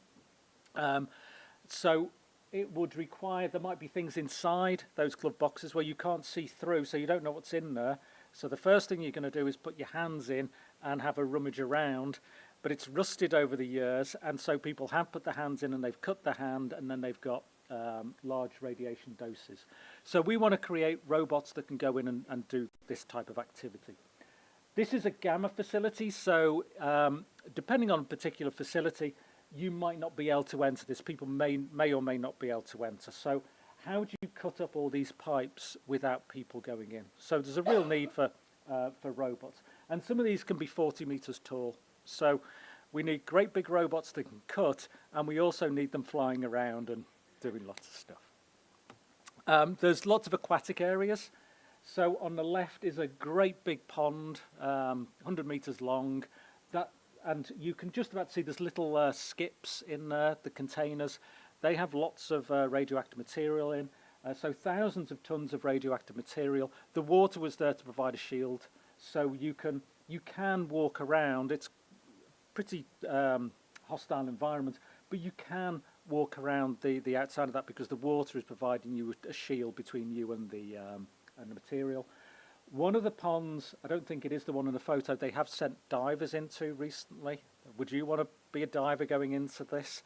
So it would require, there might be things inside those glove boxes where you can't see through, so you don't know what's in there. So the first thing you're going to do is put your hands in and have a rummage around, but it's rusted over the years, and so people have put their hands in and they've cut the hand, and then they've got large radiation doses. So we want to create robots that can go in and do this type of activity. This is a gamma facility, so depending on a particular facility, you might not be able to enter this. People may or may not be able to enter. So how do you cut up all these pipes without people going in? So there's a real need for robots. And some of these can be 40 meters tall. So we need great big robots that can cut, and we also need them flying around and doing lots of stuff. There's lots of aquatic areas. So on the left is a great big pond, 100 meters long. And you can just about see there's little skips in there, the containers. They have lots of radioactive material in. So thousands of tons of radioactive material. The water was there to provide a shield. So you can walk around. It's pretty hostile environment, but you can walk around the outside of that because the water is providing you a shield between you and the material. One of the ponds, I don't think it is the one in the photo, they have sent divers into recently. Would you want to be a diver going into this?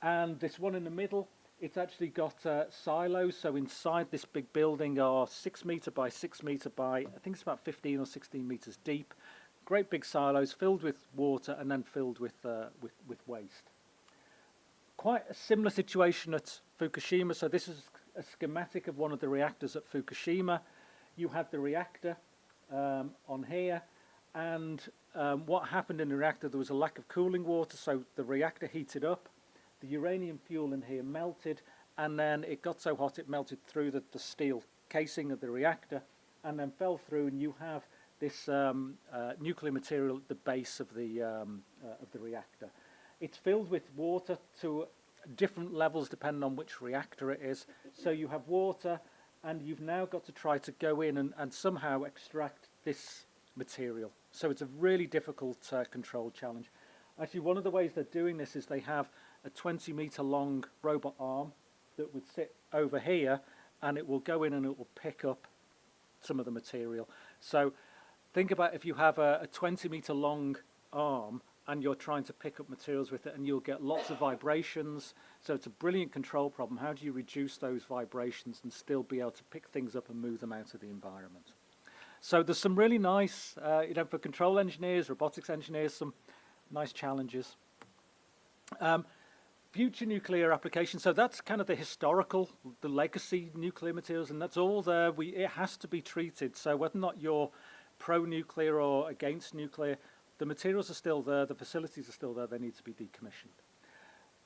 And this one in the middle, it's actually got silos. So inside this big building are 6 meter by 6 meter by, I think it's about 15 or 16 meters deep. Great big silos filled with water and then filled with waste. Quite a similar situation at Fukushima. So this is a schematic of one of the reactors at Fukushima. You had the reactor on here, and what happened in the reactor, there was a lack of cooling water, so the reactor heated up, the uranium fuel in here melted, and then it got so hot it melted through the steel casing of the reactor, and then fell through, and you have this nuclear material at the base of the reactor. It's filled with water to different levels depending on which reactor it is, so you have water, and you've now got to try to go in and somehow extract this material. So it's a really difficult control challenge. Actually, one of the ways they're doing this is they have a 20-meter long robot arm that would sit over here, and it will go in and it will pick up some of the material. So think about if you have a 20-meter long arm and you're trying to pick up materials with it, and you'll get lots of vibrations. So it's a brilliant control problem. How do you reduce those vibrations and still be able to pick things up and move them out of the environment? So there's some really nice, for control engineers, robotics engineers, some nice challenges. Future nuclear applications. So that's kind of the historical, the legacy nuclear materials, and that's all there. It has to be treated. So whether or not you're pro-nuclear or against nuclear, the materials are still there, the facilities are still there, they need to be decommissioned.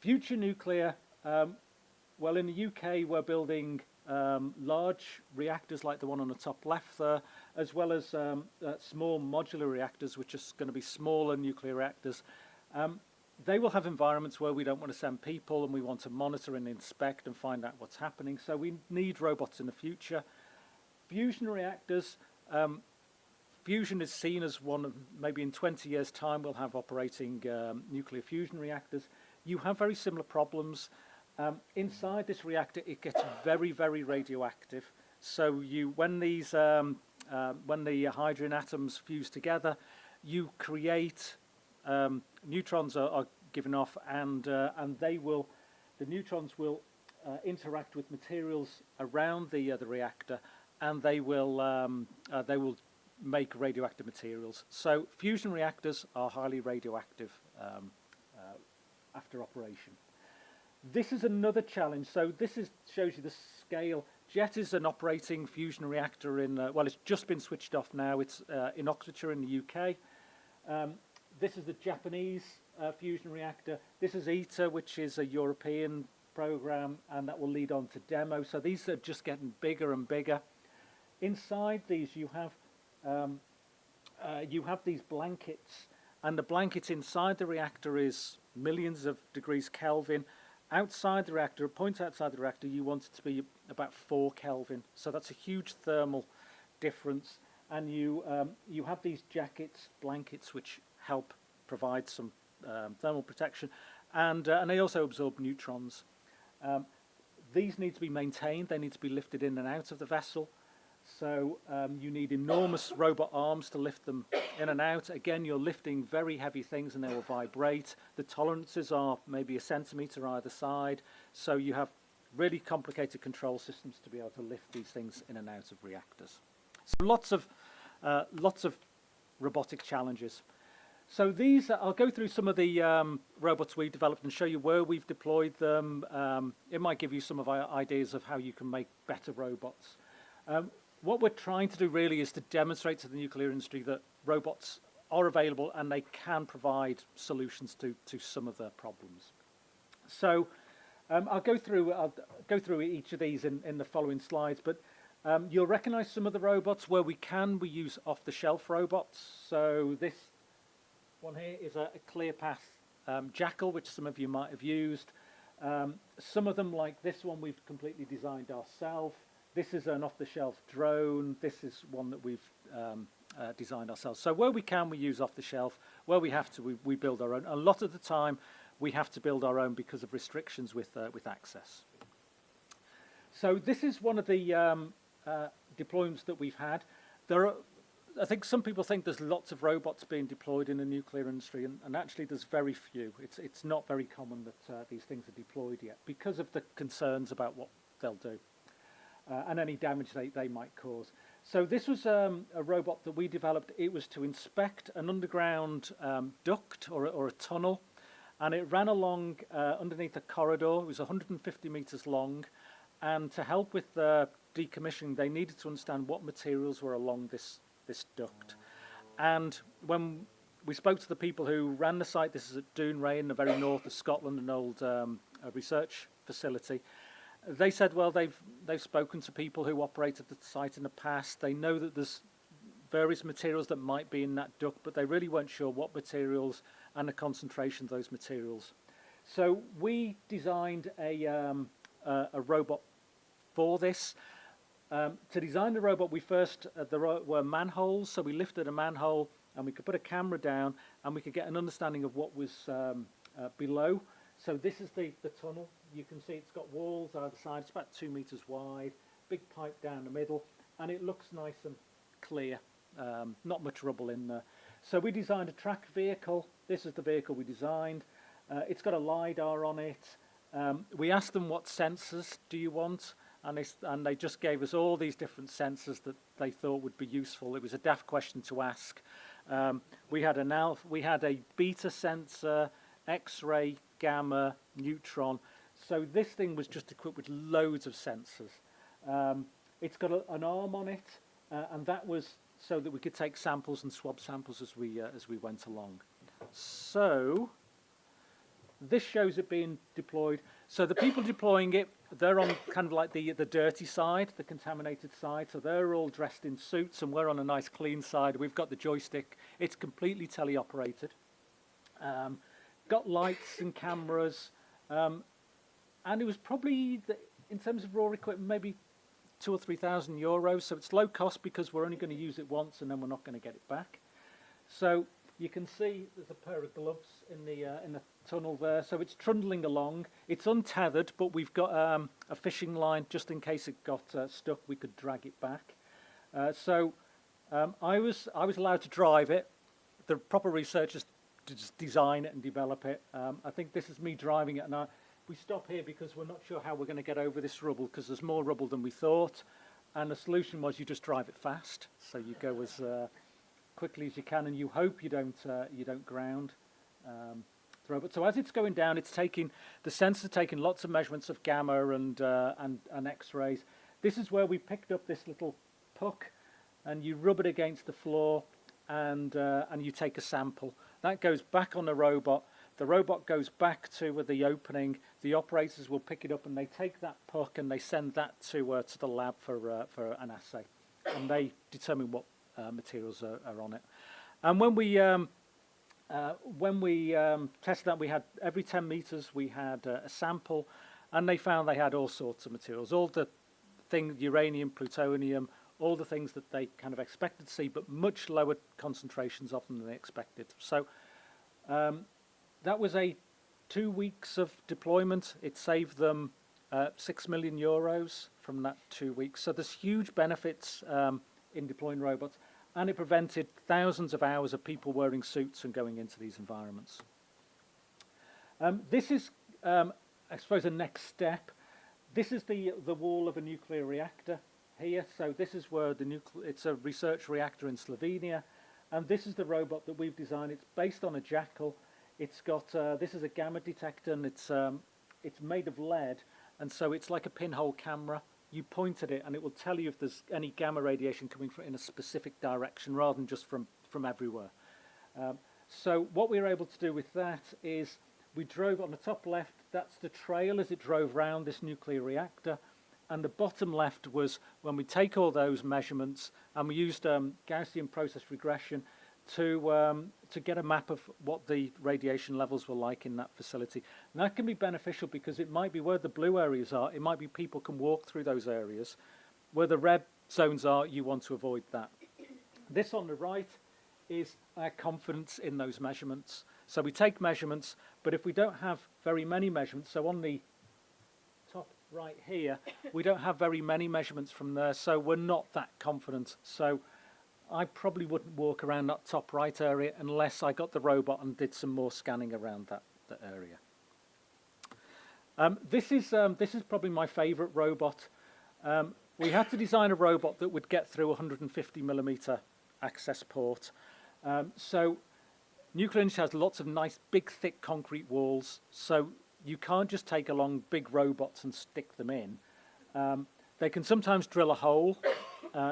Future nuclear, well, in the UK we're building large reactors like the one on the top left there, as well as small modular reactors, which are going to be smaller nuclear reactors. They will have environments where we don't want to send people and we want to monitor and inspect and find out what's happening, so we need robots in the future. Fusion reactors, fusion is seen as one of, maybe in 20 years' time, we'll have operating nuclear fusion reactors. You have very similar problems. Inside this reactor, it gets very, very radioactive. So when the hydrogen atoms fuse together, you create neutrons are given off, and the neutrons will interact with materials around the reactor, and they will make radioactive materials. So fusion reactors are highly radioactive after operation. This is another challenge. So this shows you the scale. JET is an operating fusion reactor in, well, it's just been switched off now. It's in Oxfordshire in the UK. This is the Japanese fusion reactor. This is ITER, which is a European program, and that will lead on to demo. So these are just getting bigger and bigger. Inside these, you have these blankets, and the blankets inside the reactor is millions of degrees Kelvin. Outside the reactor, a point outside the reactor, you want it to be about 4 Kelvin. So that's a huge thermal difference. And you have these jackets, blankets, which help provide some thermal protection, and they also absorb neutrons. These need to be maintained. They need to be lifted in and out of the vessel. So you need enormous robot arms to lift them in and out. Again, you're lifting very heavy things and they will vibrate. The tolerances are maybe 1 centimetre either side. So you have really complicated control systems to be able to lift these things in and out of reactors. So lots of robotic challenges. So these, I'll go through some of the robots we developed and show you where we've deployed them. It might give you some of our ideas of how you can make better robots. What we're trying to do really is to demonstrate to the nuclear industry that robots are available and they can provide solutions to some of their problems. So I'll go through each of these in the following slides, but you'll recognize some of the robots. Where we can, we use off-the-shelf robots. So this one here is a ClearPath Jackal, which some of you might have used. Some of them, like this one, we've completely designed ourselves. This is an off-the-shelf drone. This is one that we've designed ourselves. So where we can, we use off-the-shelf. Where we have to, we build our own. A lot of the time, we have to build our own because of restrictions with access. So this is one of the deployments that we've had. I think some people think there's lots of robots being deployed in the nuclear industry, and actually there's very few. It's not very common that these things are deployed yet because of the concerns about what they'll do. And any damage they might cause. So this was a robot that we developed. It was to inspect an underground duct or a tunnel, and it ran along underneath a corridor. It was 150 meters long, and to help with the decommissioning, they needed to understand what materials were along this duct. And when we spoke to the people who ran the site, this is at Dounreay in the very north of Scotland, an old research facility. They said, well, they've spoken to people who operated the site in the past. They know that there's various materials that might be in that duct, but they really weren't sure what materials and the concentration of those materials. So we designed a robot for this. To design the robot, we first, there were manholes, so we lifted a manhole and we could put a camera down and we could get an understanding of what was below. So this is the tunnel. You can see it's got walls either side. It's about 2 meters wide, big pipe down the middle, and it looks nice and clear. Not much rubble in there. So we designed a track vehicle. This is the vehicle we designed. It's got a LiDAR on it. We asked them what sensors do you want, and they just gave us all these different sensors that they thought would be useful. It was a daft question to ask. We had a beta sensor, X-ray, gamma, neutron. So this thing was just equipped with loads of sensors. It's got an arm on it, and that was so that we could take samples and swab samples as we went along. So this shows it being deployed. So the people deploying it, they're on kind of like the dirty side, the contaminated side. So they're all dressed in suits, and we're on a nice clean side. We've got the joystick. It's completely teleoperated. Got lights and cameras. And it was probably, in terms of raw equipment, maybe 2,000 or 3,000 euros. So it's low cost because we're only going to use it once and then we're not going to get it back. So you can see there's a pair of gloves in the tunnel there. So it's trundling along. It's untethered, but we've got a fishing line just in case it got stuck. We could drag it back. So I was allowed to drive it. The proper researchers to just design it and develop it. I think this is me driving it, and we stop here because we're not sure how we're going to get over this rubble because there's more rubble than we thought. And the solution was you just drive it fast, so you go as quickly as you can, and you hope you don't ground the robot. So as it's going down, it's taking the sensor taking lots of measurements of gamma and X-rays. This is where we picked up this little puck, and you rub it against the floor, and you take a sample. That goes back on the robot. The robot goes back to the opening. The operators will pick it up and they take that puck and they send that to the lab for an assay, and they determine what materials are on it. And when we tested that, we had every 10 meters we had a sample, and they found they had all sorts of materials, all the things, uranium, plutonium, all the things that they kind of expected to see, but much lower concentrations of them than they expected. So that was 2 weeks of deployment. It saved them €6 million from that 2 weeks. So there's huge benefits in deploying robots, and it prevented thousands of hours of people wearing suits and going into these environments. This is, I suppose, a next step. This is the wall of a nuclear reactor here. So this is where it's a research reactor in Slovenia, and this is the robot that we've designed. It's based on a jackal. It's got this is a gamma detector, and it's made of lead, and so it's like a pinhole camera. You point at it, and it will tell you if there's any gamma radiation coming from in a specific direction, rather than just from everywhere. So what we were able to do with that is we drove on the top left. That's the trail as it drove round this nuclear reactor, and the bottom left was when we take all those measurements, and we used Gaussian process regression to get a map of what the radiation levels were like in that facility. And that can be beneficial because it might be where the blue areas are, it might be people can walk through those areas. Where the red zones are, you want to avoid that. This on the right is our confidence in those measurements. So we take measurements, but if we don't have very many measurements, so on the top right here, we don't have very many measurements from there, so we're not that confident. So I probably wouldn't walk around that top right area unless I got the robot and did some more scanning around that area. This is probably my favourite robot. We had to design a robot that would get through a 150mm access port. So nuclear industry has lots of nice big thick concrete walls, so you can't just take along big robots and stick them in. They can sometimes drill a hole.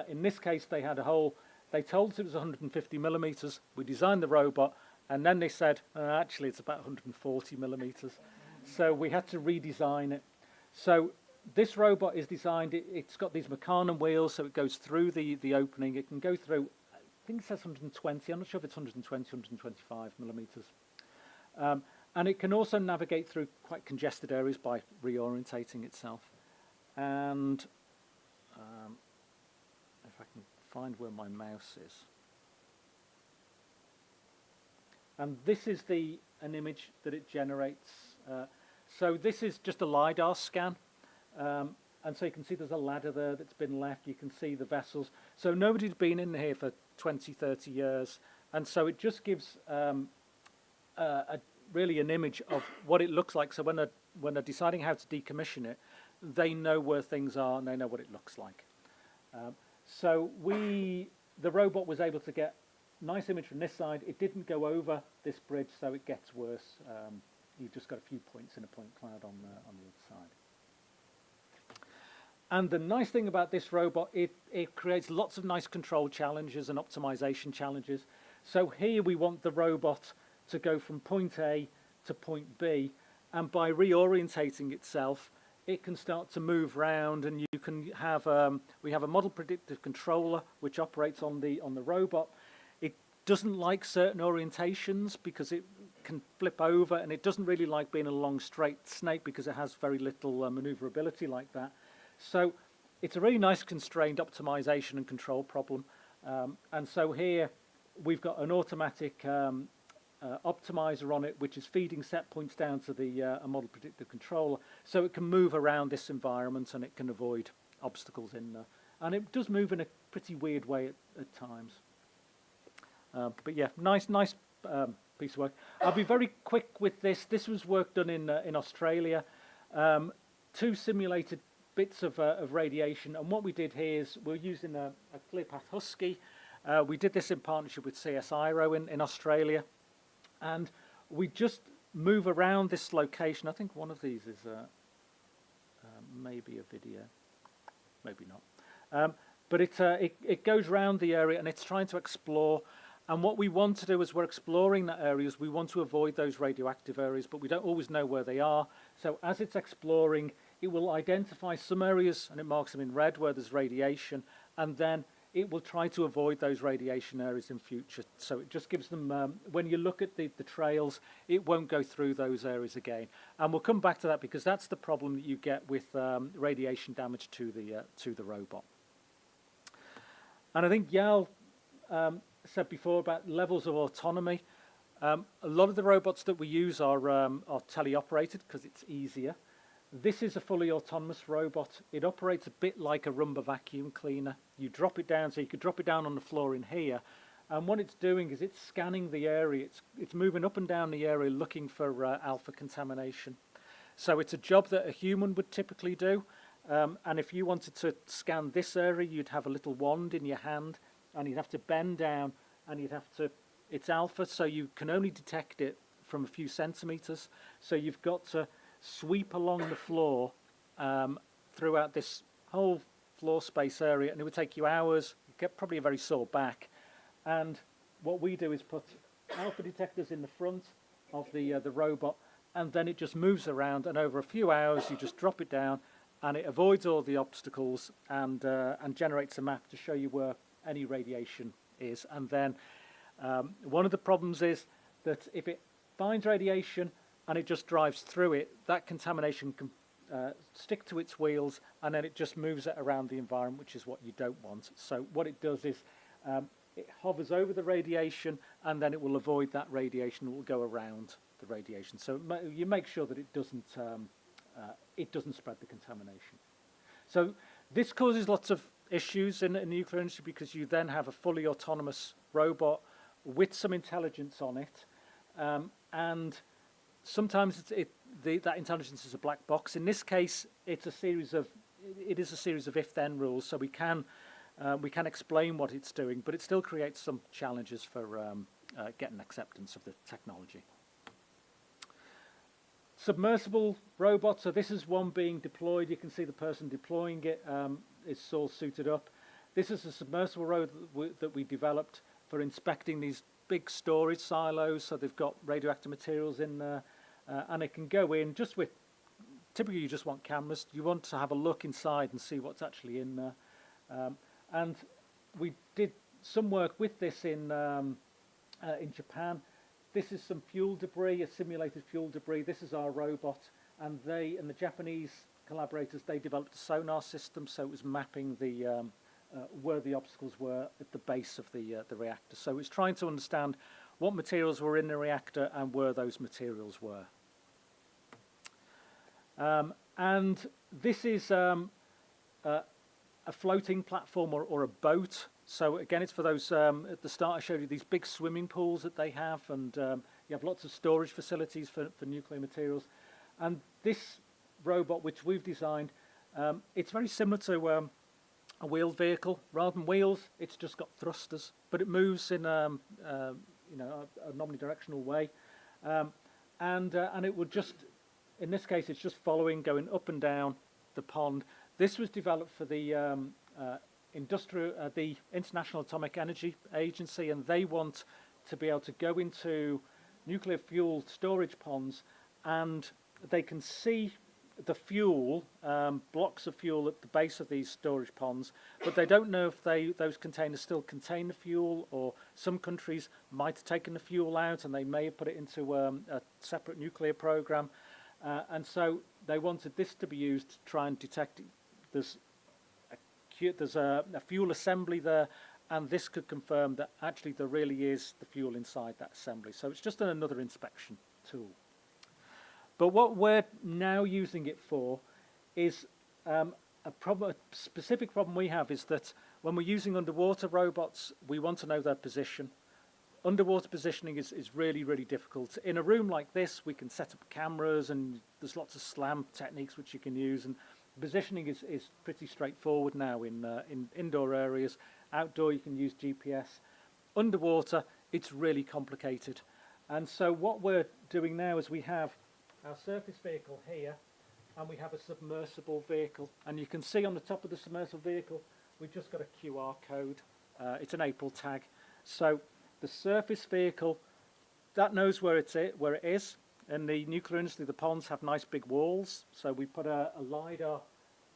In this case they had a hole. They told us it was 150mm. We designed the robot, and then they said, actually, it's about 140mm. So we had to redesign it. So this robot is designed, it's got these Meccano wheels, so it goes through the opening. It can go through, I think it says 120. I'm not sure if it's 120, 125mm. And it can also navigate through quite congested areas by reorientating itself. And if I can find where my mouse is. And this is an image that it generates. So this is just a LiDAR scan. And so you can see there's a ladder there that's been left. You can see the vessels. So nobody's been in here for 20, 30 years. And so it just gives really an image of what it looks like. So when they're deciding how to decommission it, they know where things are and they know what it looks like. So the robot was able to get a nice image from this side. It didn't go over this bridge, so it gets worse. You've just got a few points in a point cloud on the other side. And the nice thing about this robot, it creates lots of nice control challenges and optimization challenges. So here we want the robot to go from point A to point B, and by reorientating itself, it can start to move around, and you can have we have a model predictive controller which operates on the robot. It doesn't like certain orientations because it can flip over, and it doesn't really like being a long straight snake because it has very little maneuverability like that. So it's a really nice constrained optimization and control problem. And so here we've got an automatic optimizer on it, which is feeding set points down to a model predictive controller, so it can move around this environment and it can avoid obstacles in there. And it does move in a pretty weird way at times. But yeah, nice piece of work. I'll be very quick with this. This was work done in Australia. 2 simulated bits of radiation, and what we did here is we're using a ClearPath Husky. We did this in partnership with CSIRO in Australia. And we just move around this location. I think one of these is maybe a video, maybe not. But it goes around the area and it's trying to explore. And what we want to do as we're exploring that areas, we want to avoid those radioactive areas, but we don't always know where they are. So as it's exploring, it will identify some areas and it marks them in red where there's radiation, and then it will try to avoid those radiation areas in future. So it just gives them, when you look at the trails, it won't go through those areas again. And we'll come back to that because that's the problem that you get with radiation damage to the robot. And I think Yael said before about levels of autonomy. A lot of the robots that we use are teleoperated because it's easier. This is a fully autonomous robot. It operates a bit like a Roomba vacuum cleaner. You drop it down, so you could drop it down on the floor in here, and what it's doing is it's scanning the area. It's moving up and down the area looking for alpha contamination. So it's a job that a human would typically do, and if you wanted to scan this area, you'd have a little wand in your hand, and you'd have to bend down, and you'd have to, it's alpha, so you can only detect it from a few centimeters, so you've got to sweep along the floor throughout this whole floor space area, and it would take you hours, you get probably a very sore back. And what we do is put alpha detectors in the front of the robot, and then it just moves around, and over a few hours you just drop it down, and it avoids all the obstacles and generates a map to show you where any radiation is. And then one of the problems is that if it finds radiation and it just drives through it, that contamination can stick to its wheels, and then it just moves it around the environment, which is what you don't want. So what it does is it hovers over the radiation, and then it will avoid that radiation. It will go around the radiation. So you make sure that it doesn't spread the contamination. So this causes lots of issues in the nuclear industry, because you then have a fully autonomous robot with some intelligence on it, and sometimes that intelligence is a black box. In this case, it is a series of if-then rules, so we can explain what it's doing, but it still creates some challenges for getting acceptance of the technology. Submersible robots, so this is one being deployed. You can see the person deploying it is all suited up. This is a submersible robot that we developed for inspecting these big storage silos, so they've got radioactive materials in there, and it can go in just with, typically you just want cameras. You want to have a look inside and see what's actually in there. And we did some work with this in Japan. This is some fuel debris, a simulated fuel debris. This is our robot, and the Japanese collaborators, they developed a sonar system, so it was mapping the where the obstacles were at the base of the reactor. So it's trying to understand what materials were in the reactor and where those materials were. And this is a floating platform or a boat. So again, it's for those, at the start I showed you these big swimming pools that they have, and you have lots of storage facilities for nuclear materials. And this robot, which we've designed, it's very similar to a wheeled vehicle. Rather than wheels, it's just got thrusters, but it moves in a omnidirectional way. And it would just, in this case, it's just following, going up and down the pond. This was developed for the the International Atomic Energy Agency, and they want to be able to go into nuclear fuel storage ponds, and they can see the fuel, blocks of fuel at the base of these storage ponds, but they don't know if those containers still contain the fuel, or some countries might have taken the fuel out and they may have put it into a separate nuclear program. And so they wanted this to be used to try and detect there's a fuel assembly there, and this could confirm that actually there really is the fuel inside that assembly. So it's just another inspection tool. But what we're now using it for is a specific problem we have is that when we're using underwater robots, we want to know their position. Underwater positioning is really, really difficult. In a room like this, we can set up cameras, and there's lots of SLAM techniques which you can use, and positioning is pretty straightforward now in indoor areas. Outdoor, you can use GPS. Underwater, it's really complicated. And so what we're doing now is we have our surface vehicle here, and we have a submersible vehicle. And you can see on the top of the submersible vehicle, we've just got a QR code. It's an April tag. So the surface vehicle, that knows where it is. In the nuclear industry, the ponds have nice big walls, so we put a LiDAR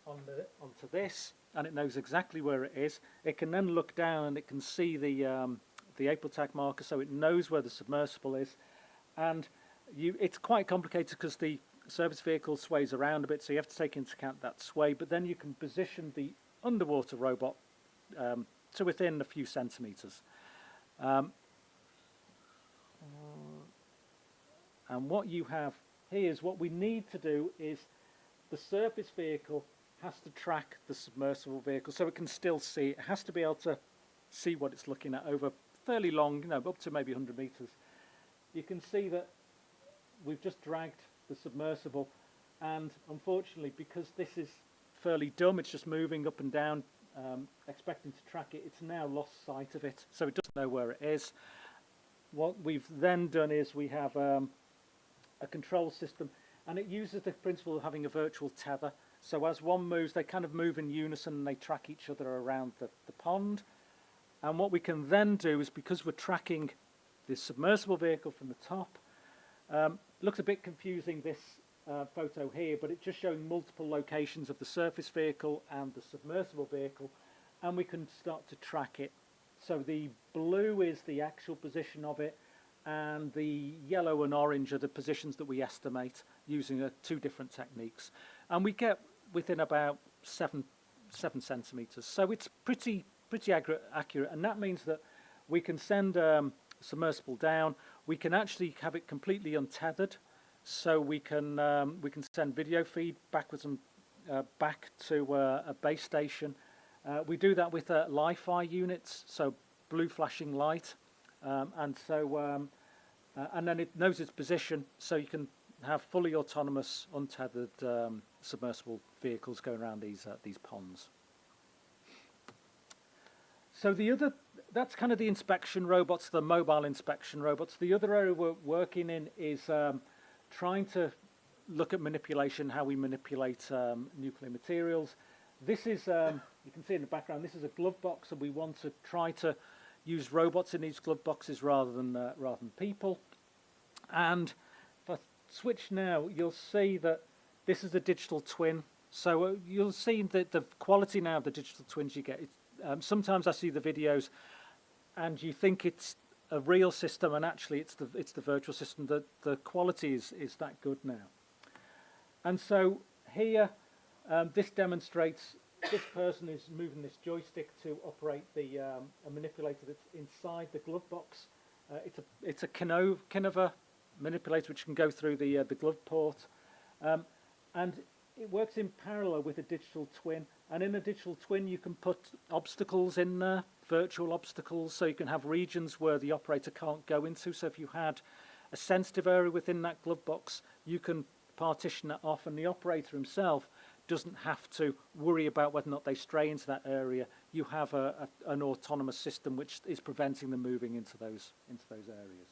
onto this, and it knows exactly where it is. It can then look down, and it can see the April tag marker, so it knows where the submersible is. And it's quite complicated because the surface vehicle sways around a bit, so you have to take into account that sway, but then you can position the underwater robot to within a few centimeters. And what you have here is what we need to do is the surface vehicle has to track the submersible vehicle, so it can still see. It has to be able to see what it's looking at over fairly long, you know, up to maybe 100 meters. You can see that we've just dragged the submersible, and unfortunately, because this is fairly dumb, it's just moving up and down, expecting to track it, it's now lost sight of it, so it doesn't know where it is. What we've then done is we have a control system, and it uses the principle of having a virtual tether. So as one moves, they kind of move in unison and they track each other around the pond. And what we can then do is, because we're tracking this submersible vehicle from the top, looks a bit confusing, this photo here, but it's just showing multiple locations of the surface vehicle and the submersible vehicle, and we can start to track it. So the blue is the actual position of it, and the yellow and orange are the positions that we estimate using two different techniques. And we get within about 7 centimeters. So it's pretty accurate, and that means that we can send submersible down. We can actually have it completely untethered, so we can send video feed backwards and back to a base station. We do that with Li-Fi units, so blue flashing light, and then it knows its position, so you can have fully autonomous, untethered submersible vehicles going around these ponds. So that's kind of the inspection robots, the mobile inspection robots. The other area we're working in is trying to look at manipulation, how we manipulate nuclear materials. This is, you can see in the background, this is a glove box, and we want to try to use robots in these glove boxes rather than people. And if I switch now, you'll see that this is a digital twin. So you'll see that the quality now of the digital twins you get. Sometimes I see the videos, and you think it's a real system, and actually it's the virtual system. The quality is that good now. And so here, this demonstrates this person is moving this joystick to operate a manipulator that's inside the glove box. It's a Canova manipulator which can go through the glove port, and it works in parallel with a digital twin. And in a digital twin, you can put obstacles in there, virtual obstacles, so you can have regions where the operator can't go into. So if you had a sensitive area within that glove box, you can partition that off, and the operator himself doesn't have to worry about whether or not they stray into that area. You have an autonomous system which is preventing them moving into those areas.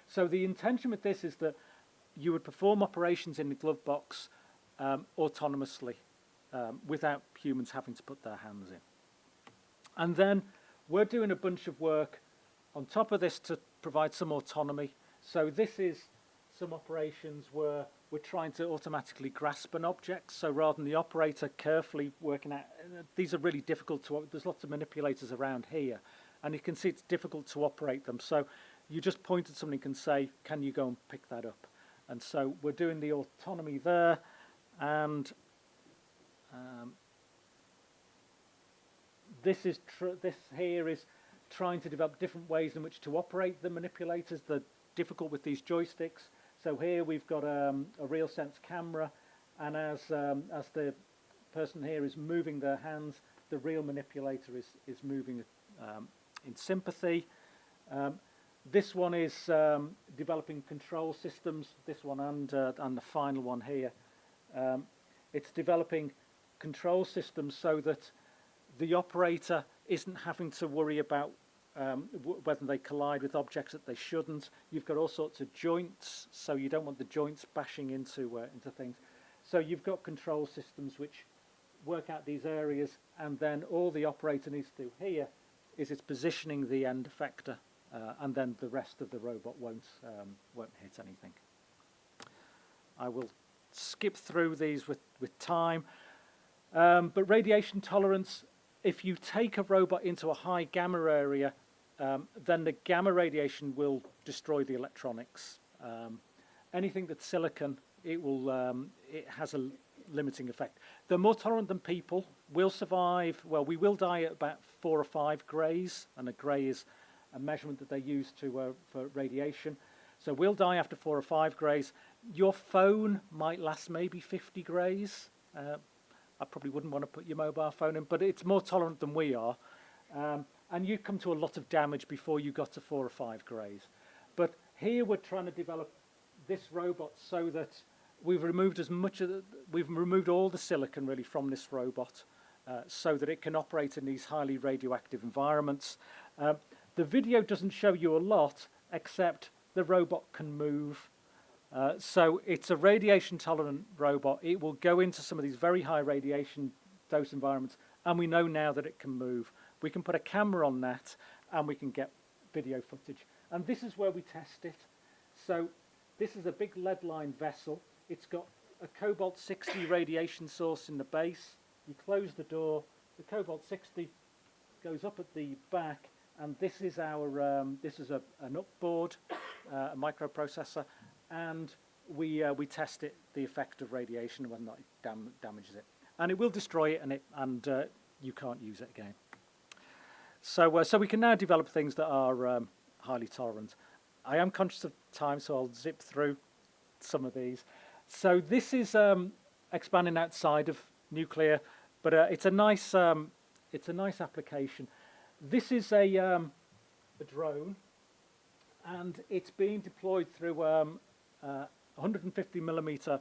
So the intention with this is that you would perform operations in the glove box autonomously, without humans having to put their hands in. And then we're doing a bunch of work on top of this to provide some autonomy. So this is some operations where we're trying to automatically grasp an object. So rather than the operator carefully working out, these are really difficult to, there's lots of manipulators around here, and you can see it's difficult to operate them. So you just point at something and say, can you go and pick that up? And so we're doing the autonomy there, and this here is trying to develop different ways in which to operate the manipulators. They're difficult with these joysticks. So here we've got a real sense camera, and as the person here is moving their hands, the real manipulator is moving in sympathy. This one is developing control systems. This one and the final one here. It's developing control systems so that the operator isn't having to worry about whether they collide with objects that they shouldn't. You've got all sorts of joints, so you don't want the joints bashing into things. So you've got control systems which work out these areas, and then all the operator needs to do here is it's positioning the end effector, and then the rest of the robot won't hit anything. I will skip through these with time, but radiation tolerance. If you take a robot into a high gamma area, then the gamma radiation will destroy the electronics. Anything that's silicon, it has a limiting effect. They're more tolerant than people. We'll survive. Well, we will die at about 4 or 5 grays, and a gray is a measurement that they use for radiation. So we'll die after 4 or 5 grays. Your phone might last maybe 50 grays. I probably wouldn't want to put your mobile phone in, but it's more tolerant than we are. And you come to a lot of damage before you got to 4 or 5 grays. But here we're trying to develop this robot so that we've removed we've removed all the silicon really from this robot, so that it can operate in these highly radioactive environments. The video doesn't show you a lot, except the robot can move. So it's a radiation tolerant robot. It will go into some of these very high radiation dose environments, and we know now that it can move. We can put a camera on that and we can get video footage. And this is where we test it. So this is a big lead-lined vessel. It's got a cobalt-60 radiation source in the base. You close the door, the cobalt-60 goes up at the back, and this is our an upboard, a microprocessor, and we test it, the effect of radiation, and whether or not it damages it. And it will destroy it, and you can't use it again. So we can now develop things that are highly tolerant. I am conscious of time, so I'll zip through some of these. So this is expanding outside of nuclear, but it's a nice application. This is a drone, and it's being deployed through 150 millimeter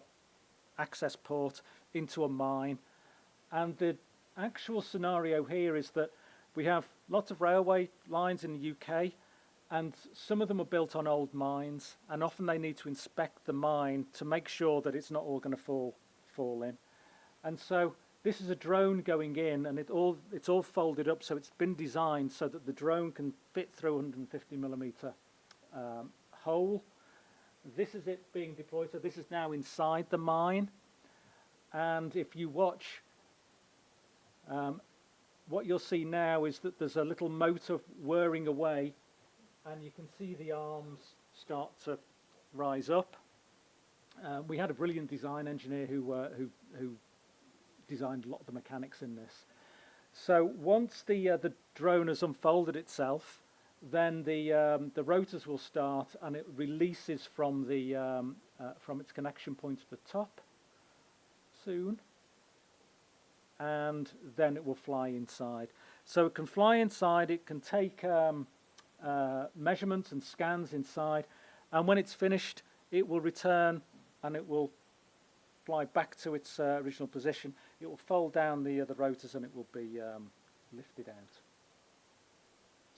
access port into a mine. And the actual scenario here is that we have lots of railway lines in the UK, and some of them are built on old mines, and often they need to inspect the mine to make sure that it's not all going to fall in. And so this is a drone going in, and it's all folded up, so it's been designed so that the drone can fit through 150 millimeter hole. This is it being deployed, so this is now inside the mine. And if you watch, what you'll see now is that there's a little motor whirring away, and you can see the arms start to rise up. We had a brilliant design engineer who designed a lot of the mechanics in this. So once the drone has unfolded itself, then the rotors will start, and it releases from its connection point at the top soon, and then it will fly inside. So it can fly inside, it can take measurements and scans inside, and when it's finished, it will return and it will fly back to its original position. It will fold down the rotors, and it will be lifted out.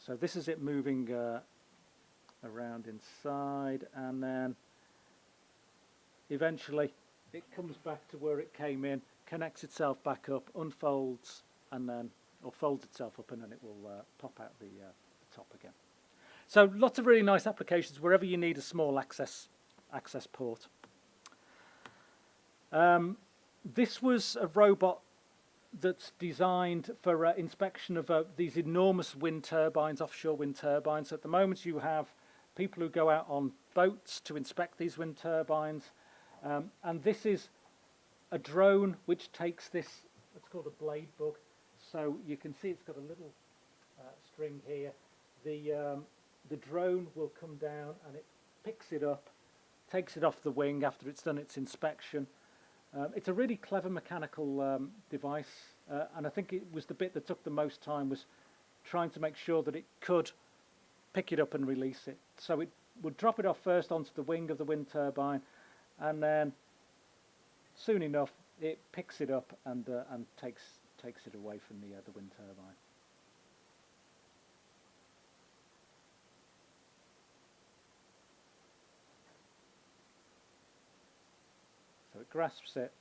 So this is it moving around inside, and then eventually it comes back to where it came in, connects itself back up, unfolds, and then, or folds itself up, and then it will pop out the top again. So lots of really nice applications wherever you need a small access port. This was a robot that's designed for inspection of these enormous wind turbines, offshore wind turbines. So at the moment you have people who go out on boats to inspect these wind turbines, and this is a drone which takes this, it's called a blade bug. So you can see it's got a little string here. The drone will come down and it picks it up, takes it off the wing after it's done its inspection. It's a really clever mechanical device, and I think it was the bit that took the most time was trying to make sure that it could pick it up and release it. So it would drop it off first onto the wing of the wind turbine, and then soon enough it picks it up and takes it away from the wind turbine. So it grasps it,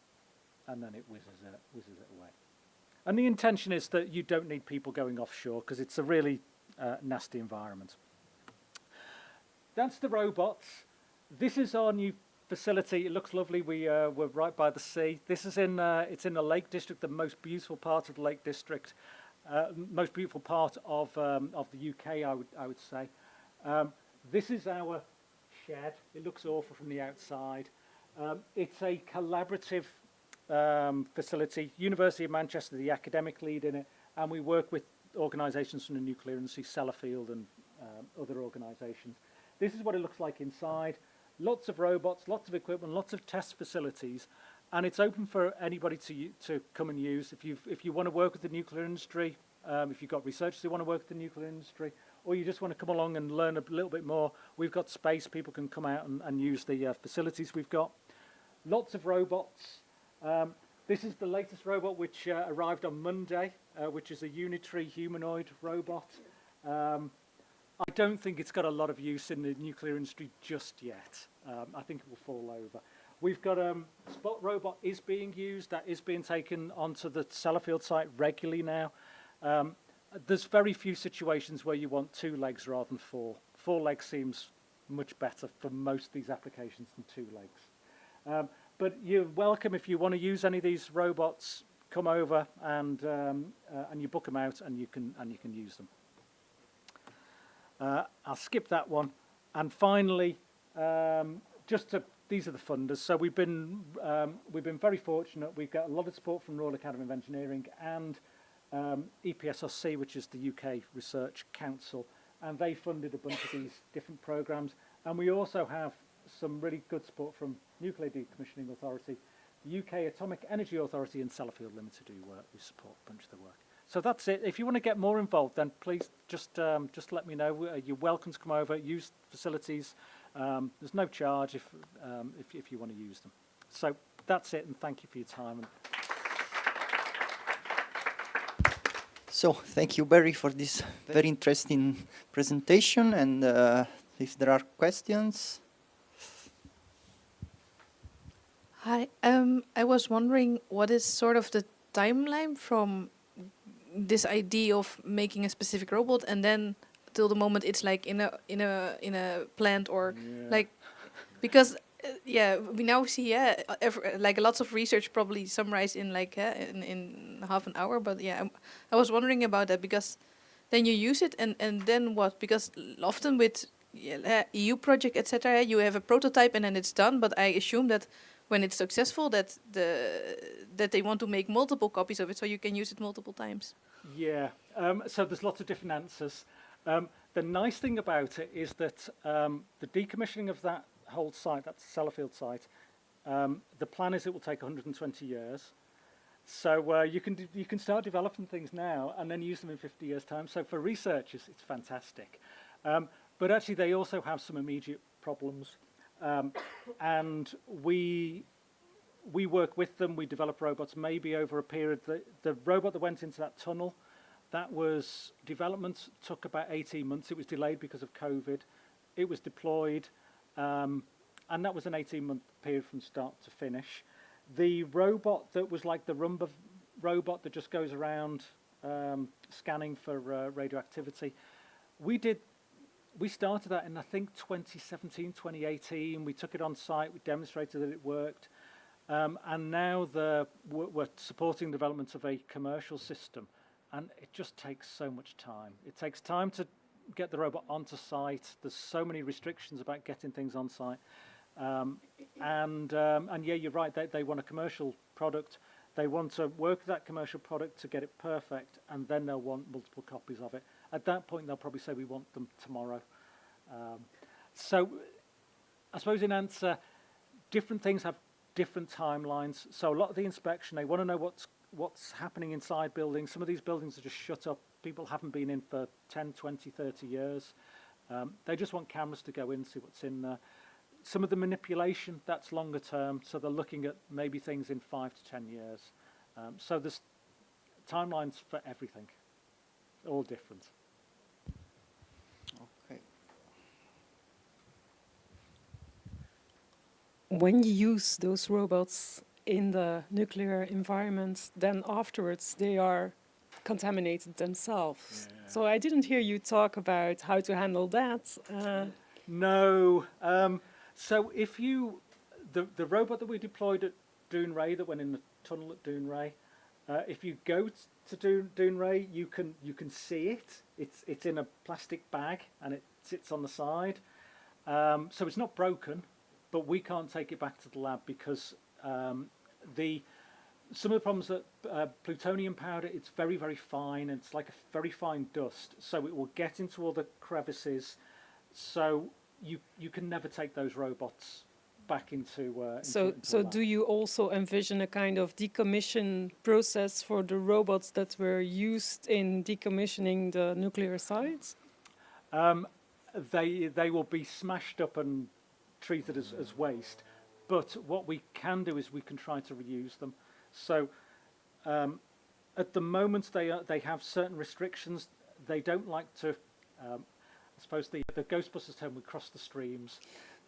and then it whizzes it away. And the intention is that you don't need people going offshore, because it's a really nasty environment. That's the robots. This is our new facility. It looks lovely. We're right by the sea. This is it's in the Lake District, the most beautiful part of the Lake District, most beautiful part of the UK, I would say. This is our shed. It looks awful from the outside. It's a collaborative facility. University of Manchester, the academic lead in it, and we work with organisations from the nuclear industry, Sellafield and other organisations. this is what it looks like inside. Lots of robots, lots of equipment, lots of test facilities, and it's open for anybody to come and use. If you want to work with the nuclear industry, if you've got researchers who want to work with the nuclear industry, or you just want to come along and learn a little bit more, we've got space. People can come out and use the facilities we've got. Lots of robots. This is the latest robot which arrived on Monday, which is a unitary humanoid robot. I don't think it's got a lot of use in the nuclear industry just yet. I think it will fall over. We've got Spot Robot is being used. That is being taken onto the Sellafield site regularly now. There's very few situations where you want 2 legs rather than 4. 4 legs seems much better for most of these applications than 2 legs. But you're welcome if you want to use any of these robots. Come over and you book them out and you can use them. I'll skip that one. And finally, these are the funders. So we've been very fortunate. We've got a lot of support from Royal Academy of Engineering and EPSRC, which is the UK Research Council, and they funded a bunch of these different programs. And we also have some really good support from Nuclear Decommissioning Authority, the UK Atomic Energy Authority, and Sellafield Limited, who support a bunch of the work. So that's it. If you want to get more involved, then please just let me know. You're welcome to come over, use facilities. There's no charge if you want to use them. So that's it, and thank you for your time. So thank you, Barry, for this very interesting presentation. And if there are questions. Hi, I was wondering what is sort of the timeline from this idea of making a specific robot and then till the moment it's like in a plant or like, because we now see like lots of research probably summarized in like in half an hour, but I was wondering about that, because then you use it and then what? Because often with EU project etc. you have a prototype and then it's done, but I assume that when it's successful that they want to make multiple copies of it so you can use it multiple times. Yeah, so there's lots of different answers. The nice thing about it is that the decommissioning of that whole site, that Sellafield site, the plan is it will take 120 years. So you can start developing things now and then use them in 50 years' time. So for researchers, it's fantastic. But actually, they also have some immediate problems. And we work with them. We develop robots maybe over a period. The robot that went into that tunnel, that was development took about 18 months. It was delayed because of COVID. It was deployed, and that was an 18-month period from start to finish. The robot that was like the Rumba robot that just goes around scanning for radioactivity, we started that in, I think, 2017, 2018. We took it on site. We demonstrated that it worked. And now we're supporting the development of a commercial system. And it just takes so much time. It takes time to get the robot onto site. There's so many restrictions about getting things on site. And yeah, you're right. They want a commercial product. They want to work with that commercial product to get it perfect, and then they'll want multiple copies of it. At that point, they'll probably say, we want them tomorrow. So I suppose in answer, different things have different timelines. So a lot of the inspection, they want to know what's happening inside buildings. Some of these buildings are just shut up. People haven't been in for 10, 20, 30 years. They just want cameras to go in, see what's in there. Some of the manipulation, that's longer term, so they're looking at maybe things in 5 to 10 years. So there's timelines for everything, all different. Okay. When you use those robots in the nuclear environment, then afterwards they are contaminated themselves. Yeah. So I didn't hear you talk about how to handle that. No. So if the robot that we deployed at Dounreay, that went in the tunnel at Dounreay, if you go to Dounreay, you can see it. It's in a plastic bag and it sits on the side. So it's not broken, but we can't take it back to the lab because some of the problems that plutonium powder, it's very, very fine. It's like a very fine dust, so it will get into all the crevices. So you can never take those robots back into So a lab. do you also envision a kind of decommission process for the robots that were used in decommissioning the nuclear sites? They will be smashed up and treated as waste, but what we can do is we can try to reuse them. So at the moment they have certain restrictions. They don't like to, I suppose the Ghostbusters term would cross the streams.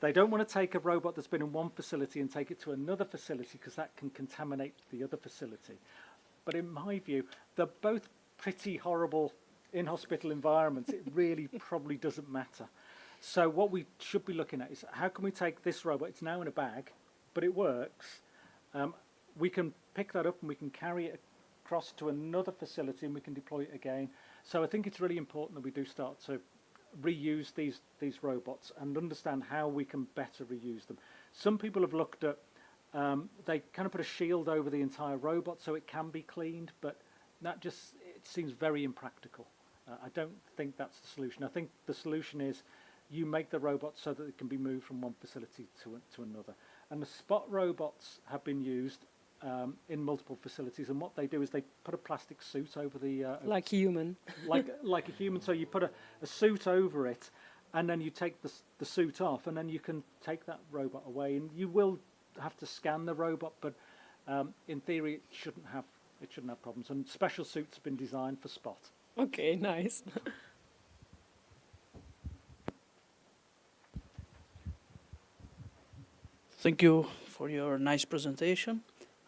They don't want to take a robot that's been in one facility and take it to another facility because that can contaminate the other facility. But in my view, they're both pretty horrible in-hospital environments. It really probably doesn't matter. So what we should be looking at is how can we take this robot, it's now in a bag, but it works. We can pick that up and we can carry it across to another facility and we can deploy it again. So I think it's really important that we do start to reuse these robots and understand how we can better reuse them. Some people have looked at, they kind of put a shield over the entire robot so it can be cleaned, but that just, it seems very impractical. I don't think that's the solution. I think the solution is you make the robot so that it can be moved from one facility to another. And the spot robots have been used in multiple facilities, and what they do is they put a plastic suit over the Like human. like a human. So you put a suit over it, and then you take the suit off, and then you can take that robot away. And you will have to scan the robot, but in theory it shouldn't have problems. And special suits have been designed for spot. Okay, nice. Thank you for your nice presentation.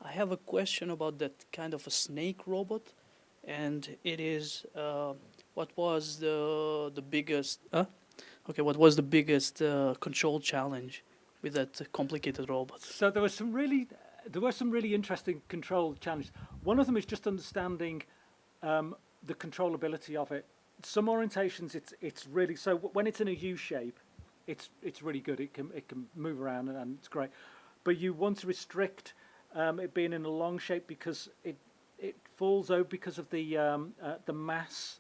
I have a question about that kind of a snake robot, and it is what was the biggest what was the biggest control challenge with that complicated robot? So there were some really interesting control challenges. One of them is just understanding the controllability of it. Some orientations, it's really, so when it's in a U shape, it's really good. It can move around and it's great. But you want to restrict it being in a long shape because it falls over because of the mass.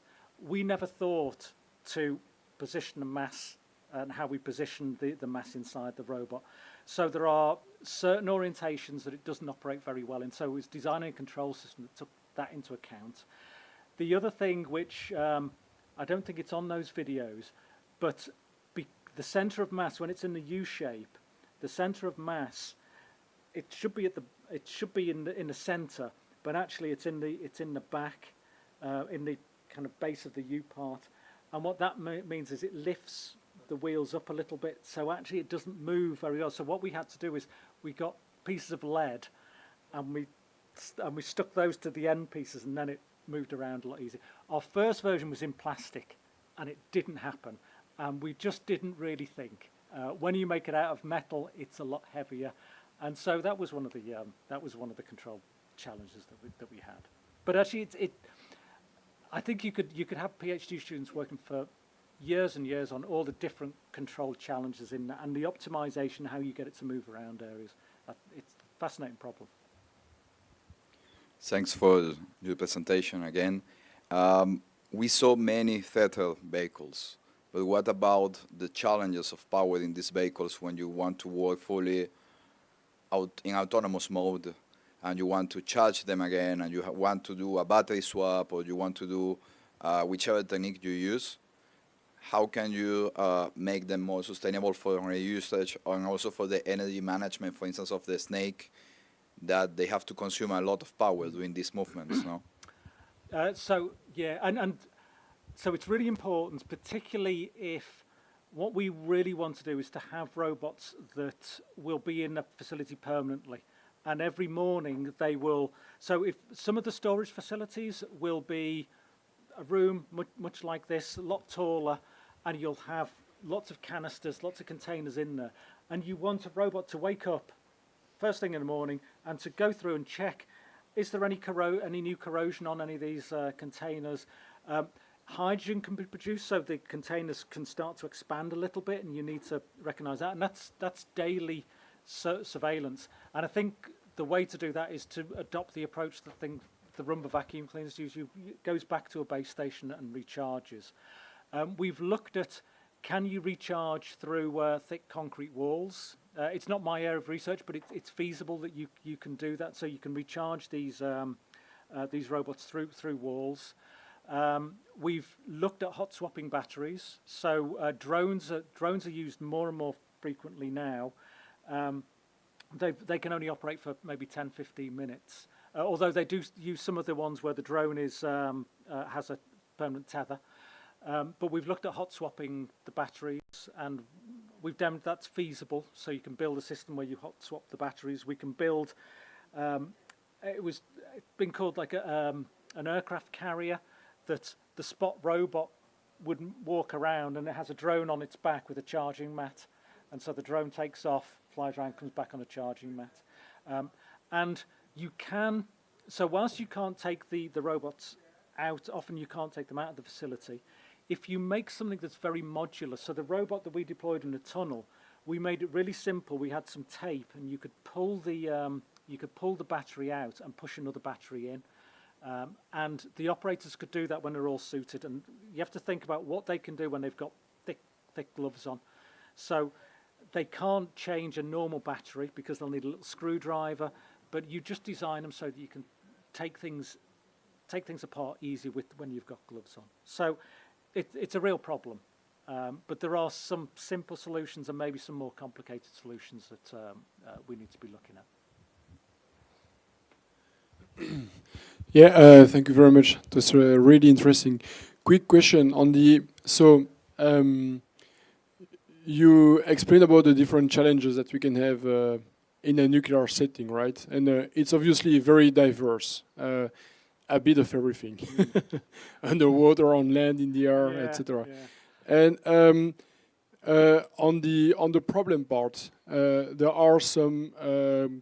We never thought to position the mass and how we position the mass inside the robot. So there are certain orientations that it doesn't operate very well in. So it was designing a control system that took that into account. The other thing, which I don't think it's on those videos, but the center of mass, when it's in the U shape, the center of mass, it should be in the center, but actually it's in the back, in the kind of base of the U part. And what that means is it lifts the wheels up a little bit, so actually it doesn't move very well. So what we had to do is we got pieces of lead, and we stuck those to the end pieces, and then it moved around a lot easier. Our first version was in plastic, and it didn't happen. And we just didn't really think. When you make it out of metal, it's a lot heavier, and so that was one of the control challenges that we had. But actually, I think you could have PhD students working for years and years on all the different control challenges in that, and the optimization, how you get it to move around areas. It's a fascinating problem. Thanks for your presentation again. We saw many theater vehicles, but what about the challenges of powering these vehicles when you want to work fully in autonomous mode and you want to charge them again and you want to do a battery swap or you want to do whichever technique you use? How can you make them more sustainable for usage and also for the energy management, for instance, of the snake, that they have to consume a lot of power doing these movements, no? So it's really important, particularly if what we really want to do is to have robots that will be in a facility permanently. And every morning they will, so if some of the storage facilities will be a room much like this, a lot taller, and you'll have lots of canisters, lots of containers in there. And you want a robot to wake up first thing in the morning and to go through and check, is there any new corrosion on any of these containers? Hydrogen can be produced, so the containers can start to expand a little bit, and you need to recognize that. And that's daily surveillance. And I think the way to do that is to adopt the approach that the Roomba vacuum cleaners use. It goes back to a base station and recharges. We've looked at can you recharge through thick concrete walls? It's not my area of research, but it's feasible that you can do that. So you can recharge these robots through walls. We've looked at hot swapping batteries. So drones are used more and more frequently now. They can only operate for maybe 10, 15 minutes. Although they do use some of the ones where the drone is has a permanent tether. But we've looked at hot swapping the batteries, and we've demonstrated that's feasible. So you can build a system where you hot swap the batteries. We can build. It's been called like an aircraft carrier that the Spot robot would walk around, and it has a drone on its back with a charging mat, and so the drone takes off, flies around, comes back on a charging mat, and you can. So whilst you can't take the robots out, often you can't take them out of the facility. If you make something that's very modular, so the robot that we deployed in the tunnel, we made it really simple. We had some tape, and you could pull the battery out and push another battery in, and the operators could do that when they're all suited. And you have to think about what they can do when they've got thick gloves on. So they can't change a normal battery because they'll need a little screwdriver. But you just design them so that you can take things apart easy when you've got gloves on. So it's a real problem, but there are some simple solutions and maybe some more complicated solutions that we need to be looking at. Yeah, thank you very much. That's really interesting. Quick question on you explained about the different challenges that we can have in a nuclear setting, right? And it's obviously very diverse. A bit of everything, underwater, on land, in the air, etc. Yeah. And on the problem part, there are some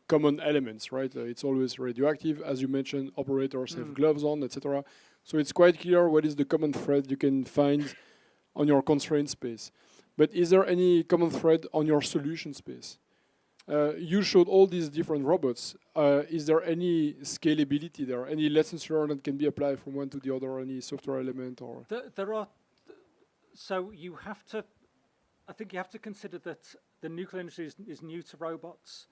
common elements, right? It's always radioactive, as you mentioned. Operators have gloves on, etc. So it's quite clear what is the common thread you can find on your constraint space. But is there any common thread on your solution space? You showed all these different robots. Is there any scalability there? Any lessons learned that can be applied from one to the other? Any software element or? There are. So you have to. I think you have to consider that the nuclear industry is new to robots.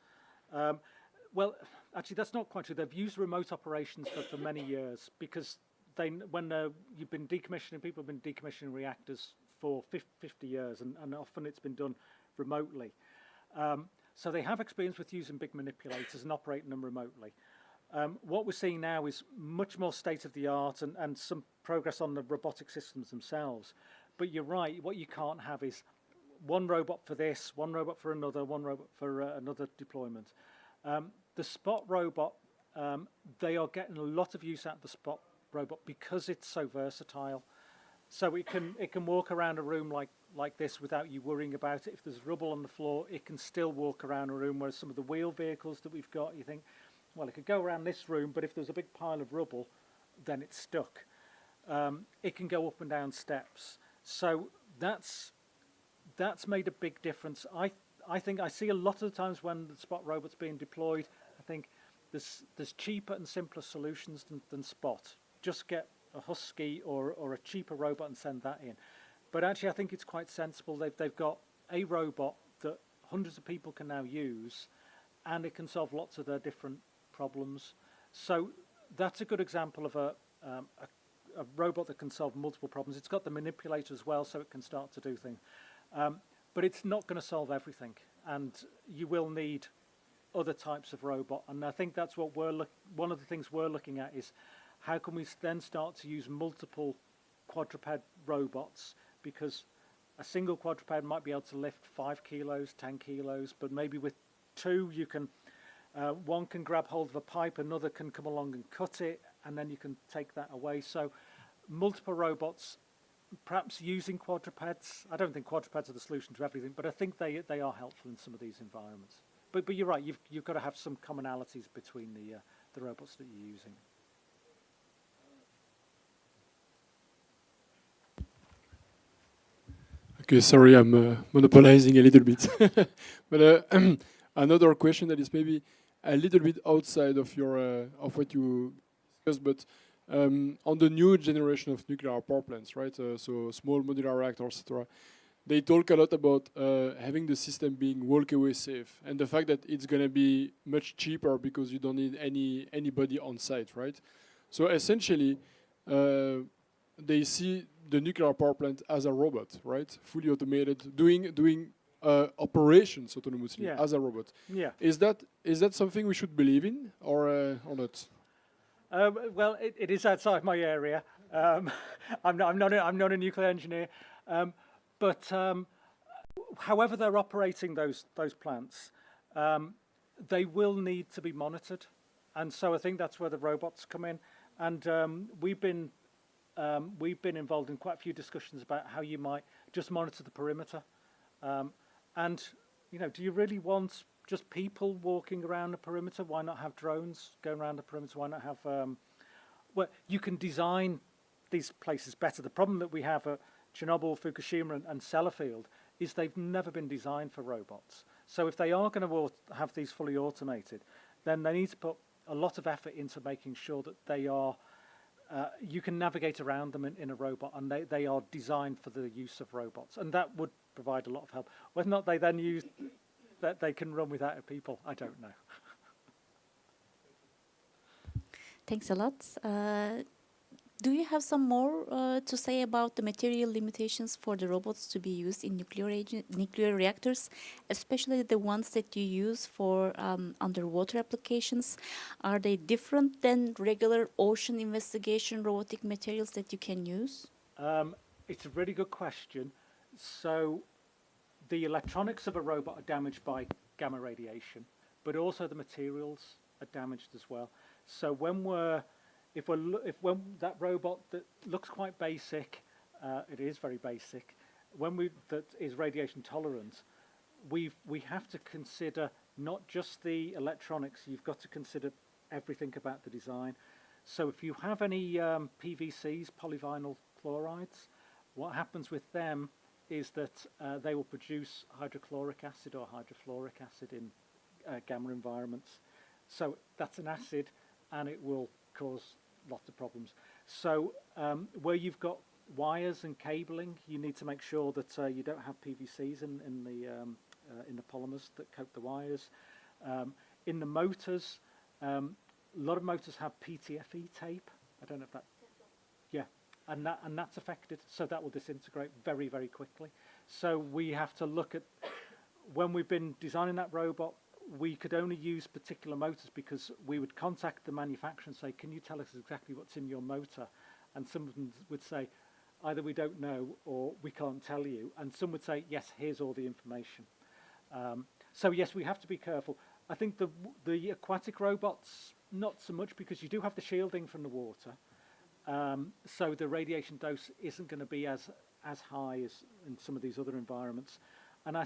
Well, actually, that's not quite true. They've used remote operations for many years because when you've been decommissioning, people have been decommissioning reactors for 50 years, and often it's been done remotely. So they have experience with using big manipulators and operating them remotely. What we're seeing now is much more state-of-the-art and some progress on the robotic systems themselves. But you're right, what you can't have is one robot for this, one robot for another, one robot for another deployment. The Spot robot, they are getting a lot of use out of the Spot robot because it's so versatile. So it can walk around a room like this without you worrying about it. If there's rubble on the floor, it can still walk around a room, whereas some of the wheel vehicles that we've got, you think, well, it could go around this room, but if there's a big pile of rubble, then it's stuck. It can go up and down steps. So that's made a big difference. I think I see a lot of the times when the Spot robot's being deployed, I think there's cheaper and simpler solutions than Spot. Just get a Husky or a cheaper robot and send that in. But actually, I think it's quite sensible. They've got a robot that hundreds of people can now use, and it can solve lots of their different problems. So that's a good example of a robot that can solve multiple problems. It's got the manipulator as well, so it can start to do things. But it's not going to solve everything, and you will need other types of robot. And I think that's what one of the things we're looking at is how can we then start to use multiple quadruped robots, because a single quadruped might be able to lift 5 kilos, 10 kilos, but maybe with two you can, one can grab hold of a pipe, another can come along and cut it, and then you can take that away. So multiple robots, perhaps using quadrupeds. I don't think quadrupeds are the solution to everything, but I think they are helpful in some of these environments. But you're right, you've got to have some commonalities between the robots that you're using. Okay, sorry, I'm monopolizing a little bit. But another question that is maybe a little bit outside of your of what you discussed, but on the new generation of nuclear power plants, right? So small modular reactors, etc. they talk a lot about having the system being walk-away safe, and the fact that it's going to be much cheaper because you don't need anybody on site, right? So essentially, they see the nuclear power plant as a robot, right? Fully automated, doing operations autonomously as a robot. Yeah. Is that something we should believe in, or not? Well, it is outside my area. I'm not a nuclear engineer, but however they're operating those plants, they will need to be monitored, and so I think that's where the robots come in. And we've been involved in quite a few discussions about how you might just monitor the perimeter. And do you really want just people walking around the perimeter? Why not have drones going around the perimeter? Why not have well, you can design these places better. The problem that we have at Chernobyl, Fukushima, and Sellafield is they've never been designed for robots. So if they are going to have these fully automated, then they need to put a lot of effort into making sure that they are, you can navigate around them in a robot, and they are designed for the use of robots. And that would provide a lot of help. Whether or not they then use that they can run without people, I don't know. Thanks a lot. Do you have some more to say about the material limitations for the robots to be used in nuclear reactors, especially the ones that you use for underwater applications? Are they different than regular ocean investigation robotic materials that you can use? It's a really good question. So the electronics of a robot are damaged by gamma radiation, but also the materials are damaged as well. So when when that robot that looks quite basic, it is very basic, that is radiation tolerant, we have to consider not just the electronics. You've got to consider everything about the design. So if you have any PVCs, polyvinyl chlorides, what happens with them is that they will produce hydrochloric acid or hydrofluoric acid in gamma environments. So that's an acid, and it will cause lots of problems. So where you've got wires and cabling, you need to make sure that you don't have PVCs in the polymers that coat the wires. In the motors, a lot of motors have PTFE tape. I don't know if that. Yeah, and that's affected, so that will disintegrate very, very quickly. So we have to look at, when we've been designing that robot, we could only use particular motors because we would contact the manufacturer and say, can you tell us exactly what's in your motor? And some of them would say, either we don't know or we can't tell you. And some would say, yes, here's all the information. So yes, we have to be careful. I think the aquatic robots, not so much, because you do have the shielding from the water. So the radiation dose isn't going to be as high as in some of these other environments. And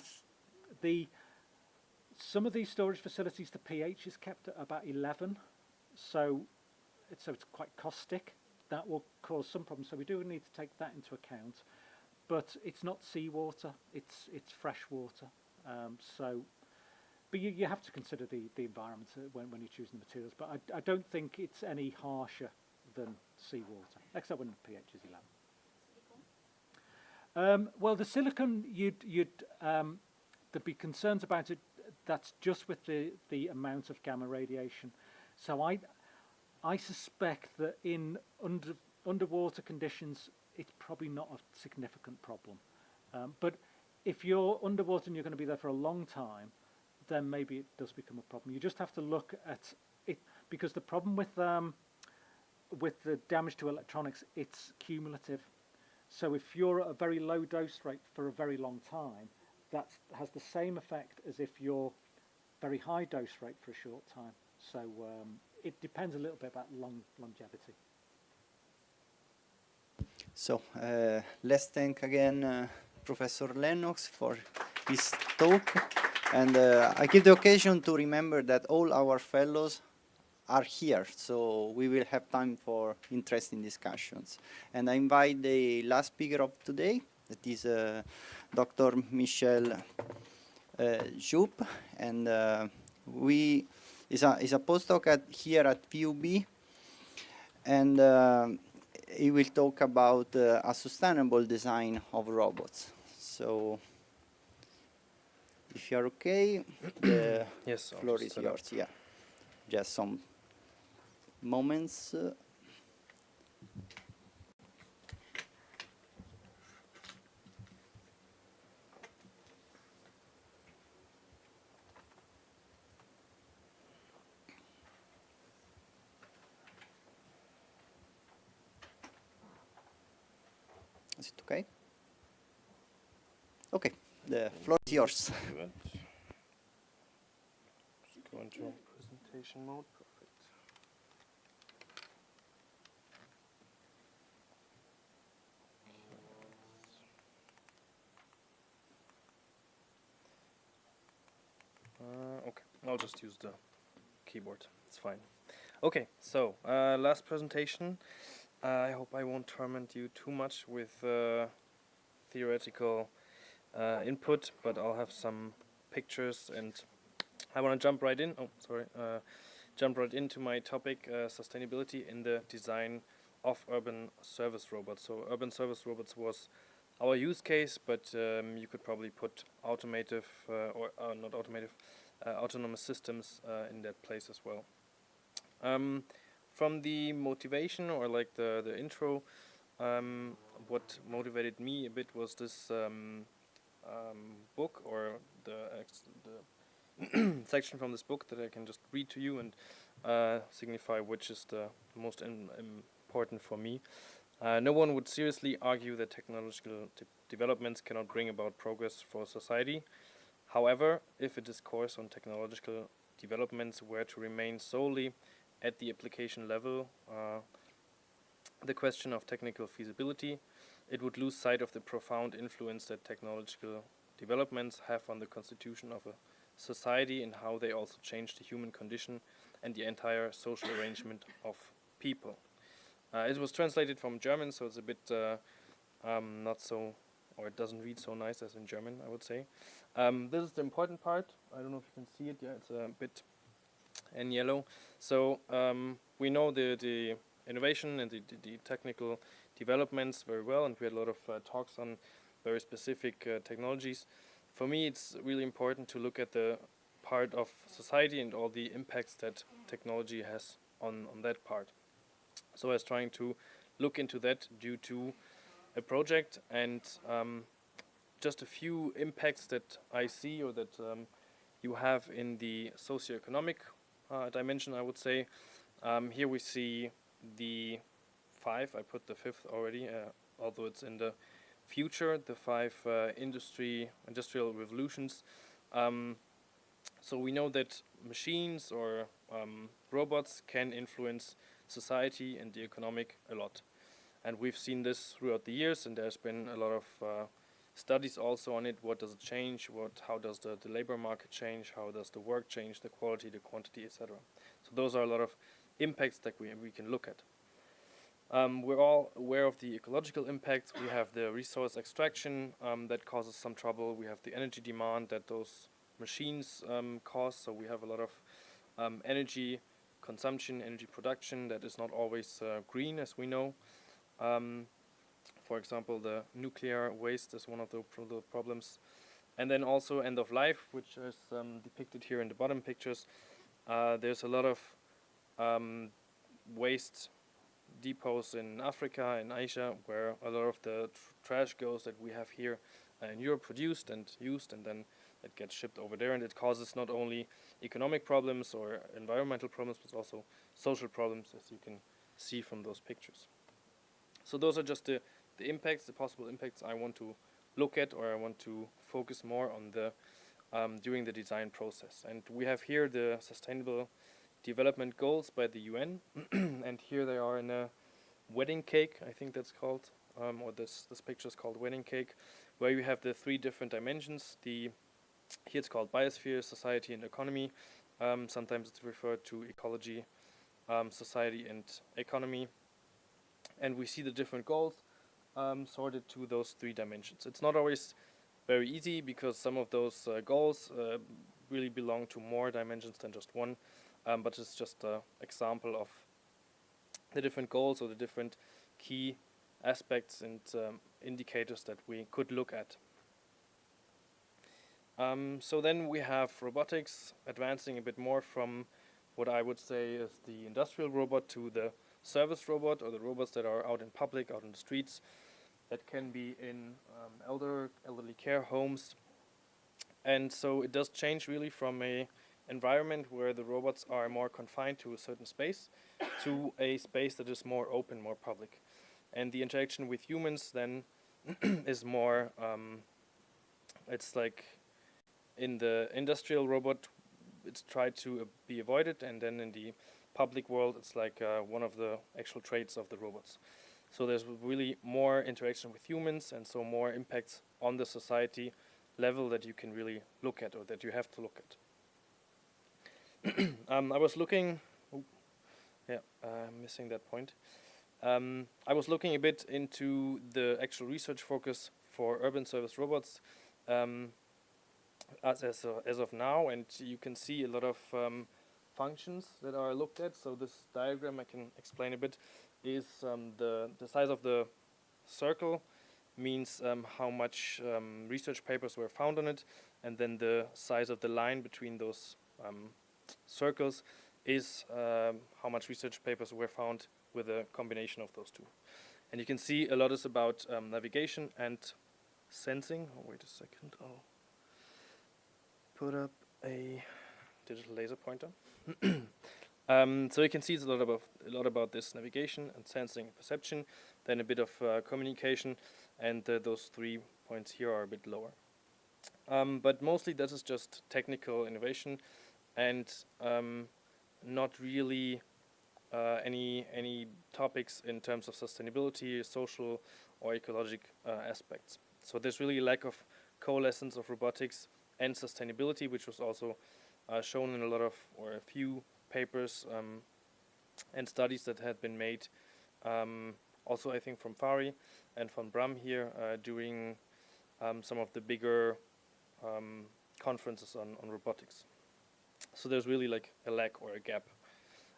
some of these storage facilities, the pH is kept at about 11, so it's quite caustic. That will cause some problems, so we do need to take that into account. But it's not seawater; it's fresh water. But you have to consider the environment when you're choosing the materials. But I don't think it's any harsher than seawater, except when the pH is 11. Well, the silicon, there'd be concerns about it. That's just with the amount of gamma radiation. So I suspect that in underwater conditions, it's probably not a significant problem. But if you're underwater and you're going to be there for a long time, then maybe it does become a problem. You just have to look at it, because the problem with the damage to electronics, it's cumulative. So if you're at a very low dose rate for a very long time, that has the same effect as if you're very high dose rate for a short time. So it depends a little bit about longevity. So let's thank again Professor Lennox for his talk. And I give the occasion to remember that all our fellows are here, so we will have time for interesting discussions. And I invite the last speaker of today, that is Dr. Michel Joup, and is a postdoc here at PUB, and he will talk about a sustainable design of robots. So, if you're okay, the Yes, I'll floor just is set up. yours. Yeah, just some moments. Is it okay? Okay, the floor is yours. Good. Just go into presentation mode. Perfect. Okay, I'll just use the keyboard. It's fine. Okay, so last presentation. I hope I won't torment you too much with theoretical input, but I'll have some pictures, and I want to jump right in. Oh, sorry. Jump right into my topic, sustainability in the design of urban service robots. So urban service robots was our use case, but you could probably put automotive or not automotive, autonomous systems in that place as well. From the motivation, or like the intro, what motivated me a bit was this book, or the section from this book that I can just read to you and signify which is the most important for me. No one would seriously argue that technological developments cannot bring about progress for society. However, if a discourse on technological developments were to remain solely at the application level, the question of technical feasibility, it would lose sight of the profound influence that technological developments have on the constitution of a society and how they also change the human condition and the entire social arrangement of people. It was translated from German, so it's a bit not so, or it doesn't read so nice as in German, I would say. This is the important part. I don't know if you can see it. Yeah, it's a bit in yellow. So we know the innovation and the technical developments very well, and we had a lot of talks on very specific technologies. For me, it's really important to look at the part of society and all the impacts that technology has on that part. So I was trying to look into that due to a project, and just a few impacts that I see, or that you have in the socioeconomic dimension, I would say. Here we see the 5, I put the 5th already, although it's in the future, the 5 industrial revolutions. So we know that machines or robots can influence society and the economic a lot. And we've seen this throughout the years, and there's been a lot of studies also on it. What does it change? How does the labor market change? How does the work change? The quality, the quantity, etc. So those are a lot of impacts that we can look at. We're all aware of the ecological impacts. We have the resource extraction that causes some trouble. We have the energy demand that those machines cause. So we have a lot of energy consumption, energy production that is not always green, as we know. For example, the nuclear waste is one of the problems. And then also end of life, which is depicted here in the bottom pictures. There's a lot of waste depots in Africa and Asia, where a lot of the trash goes that we have here in Europe produced and used, and then it gets shipped over there, and it causes not only economic problems or environmental problems, but also social problems, as you can see from those pictures. So those are just the impacts, the possible impacts I want to look at, or I want to focus more on the during the design process. And we have here the Sustainable Development Goals by the UN, and here they are in a wedding cake, I think that's called, or this picture is called wedding cake, where you have the 3 different dimensions. Here it's called biosphere, society, and economy. Sometimes it's referred to ecology, society, and economy. And we see the different goals sorted to those 3 dimensions. It's not always very easy, because some of those goals really belong to more dimensions than just one, but it's just an example of the different goals, or the different key aspects and indicators that we could look at. So then we have robotics advancing a bit more from what I would say is the industrial robot to the service robot, or the robots that are out in public, out in the streets, that can be in elderly care homes. And so it does change really from a environment where the robots are more confined to a certain space to a space that is more open, more public. And the interaction with humans then is more, it's like in the industrial robot, it's tried to be avoided, and then in the public world, it's like one of the actual traits of the robots. So there's really more interaction with humans, and so more impacts on the society level that you can really look at, or that you have to look at. I was looking, missing that point. I was looking a bit into the actual research focus for urban service robots as of now, and you can see a lot of functions that are looked at. So this diagram, I can explain a bit, is the size of the circle means how much research papers were found on it, and then the size of the line between those circles is how much research papers were found with a combination of those two. And you can see a lot is about navigation and sensing. Oh, wait a second, I'll put up a digital laser pointer. So you can see it's a lot about this navigation and sensing and perception, then a bit of communication, and those 3 points here are a bit lower. But mostly this is just technical innovation, and not really any topics in terms of sustainability, social or ecologic aspects. So there's really a lack of coalescence of robotics and sustainability, which was also shown in a lot of, or a few papers and studies that had been made, also I think from Fari and from Bram here during some of the bigger conferences on robotics. So there's really like a lack or a gap.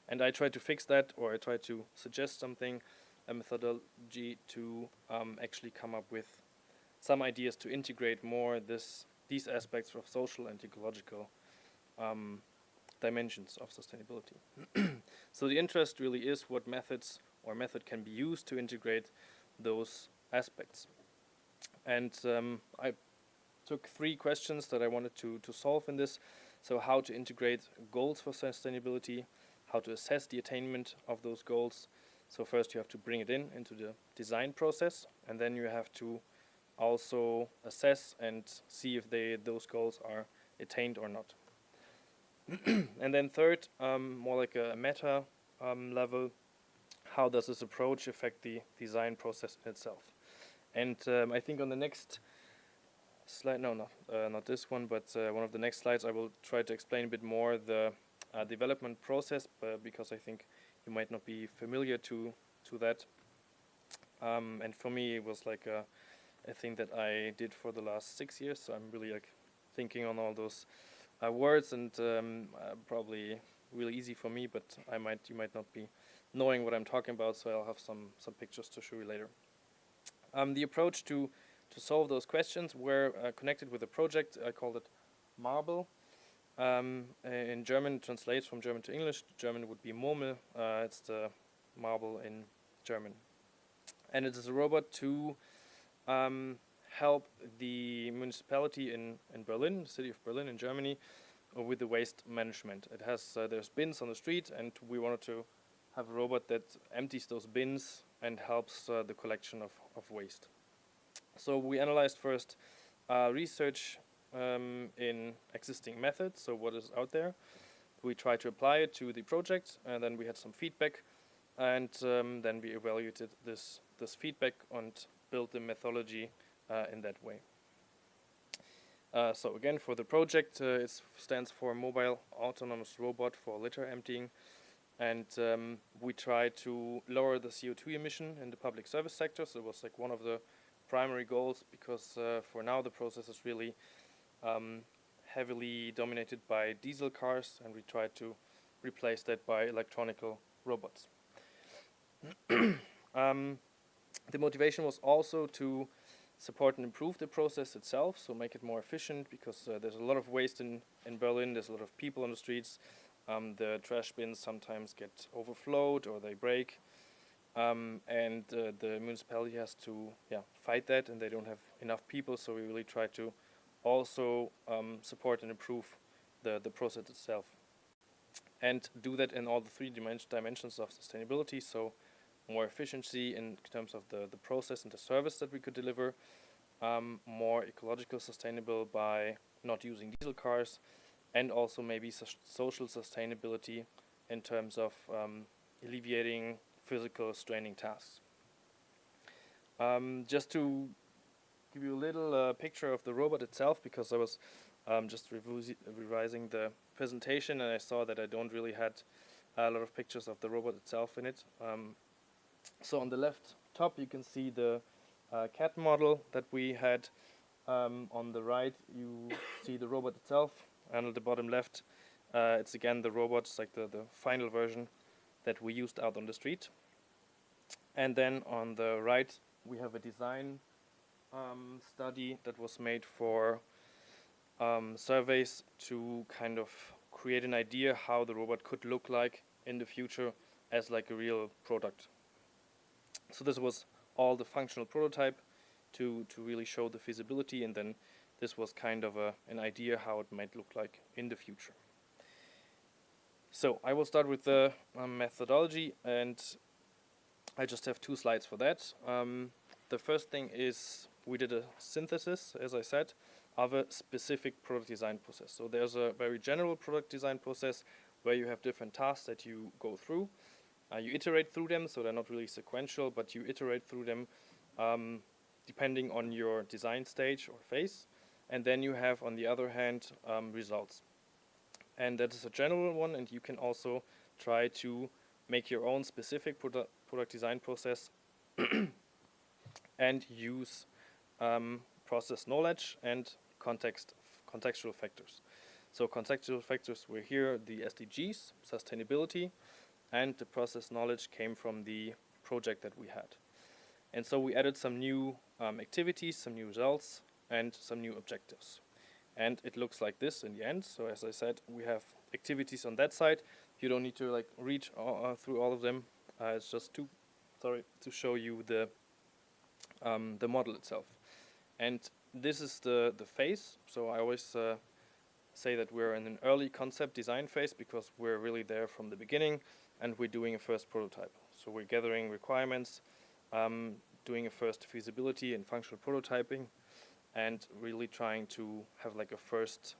And I try to fix that, or I try to suggest something, a methodology to actually come up with some ideas to integrate more these aspects of social and ecological dimensions of sustainability. So the interest really is what methods or method can be used to integrate those aspects. And I took 3 questions that I wanted to solve in this. So how to integrate goals for sustainability, how to assess the attainment of those goals. So first you have to bring it into the design process, and then you have to also assess and see if those goals are attained or not. And then third, more like a meta level, how does this approach affect the design process in itself? And I think on the next slide, not this one, but one of the next slides, I will try to explain a bit more the development process, because I think you might not be familiar to that. And for me, it was like a thing that I did for the last 6 years, so I'm really like thinking on all those words, and probably really easy for me, but you might not be knowing what I'm talking about, so I'll have some pictures to show you later. The approach to solve those questions were connected with a project. I called it Marble. In German, translates from German to English. German would be Murmel. It's the marble in German. And it is a robot to help the municipality in Berlin, the city of Berlin in Germany, with the waste management. It has there's bins on the street, and we wanted to have a robot that empties those bins and helps the collection of waste. So we analyzed first research in existing methods, so what is out there. We tried to apply it to the project, and then we had some feedback, and then we evaluated this feedback and built the methodology in that way. So again, for the project, it stands for Mobile Autonomous Robot for Litter Emptying, and we tried to lower the CO2 emission in the public service sector. So it was like one of the primary goals, because for now the process is really heavily dominated by diesel cars, and we tried to replace that by electronical robots. The motivation was also to support and improve the process itself, so make it more efficient, because there's a lot of waste in Berlin, there's a lot of people on the streets, the trash bins sometimes get overflowed or they break, and the municipality has to fight that, and they don't have enough people, so we really try to also support and improve the process itself. And do that in all the three dimensions of sustainability, so more efficiency in terms of the process and the service that we could deliver, more ecological sustainable by not using diesel cars, and also maybe social sustainability in terms of alleviating physical straining tasks. Just to give you a little picture of the robot itself, because I was just revising the presentation and I saw that I don't really had a lot of pictures of the robot itself in it. So on the left top you can see the CAD model that we had. On the right you see the robot itself, and at the bottom left it's again the robot. It's like the final version that we used out on the street. And then on the right we have a design study that was made for surveys to kind of create an idea how the robot could look like in the future as like a real product. So this was all the functional prototype to really show the feasibility, and then this was kind of an idea how it might look like in the future. So I will start with the methodology, and I just have 2 slides for that. The first thing is we did a synthesis, as I said, of a specific product design process. So there's a very general product design process where you have different tasks that you go through. You iterate through them, so they're not really sequential, but you iterate through them depending on your design stage or phase. And then you have, on the other hand, results. And that is a general one, and you can also try to make your own specific product design process and use process knowledge and contextual factors. So contextual factors were here the SDGs, sustainability, and the process knowledge came from the project that we had. And so we added some new activities, some new results, and some new objectives. And it looks like this in the end. So as I said, we have activities on that side. You don't need to like read through all of them. It's just to show you the model itself. And this is the phase. So I always say that we're in an early concept design phase because we're really there from the beginning, and we're doing a first prototype. So we're gathering requirements, doing a first feasibility and functional prototyping, and really trying to have like a first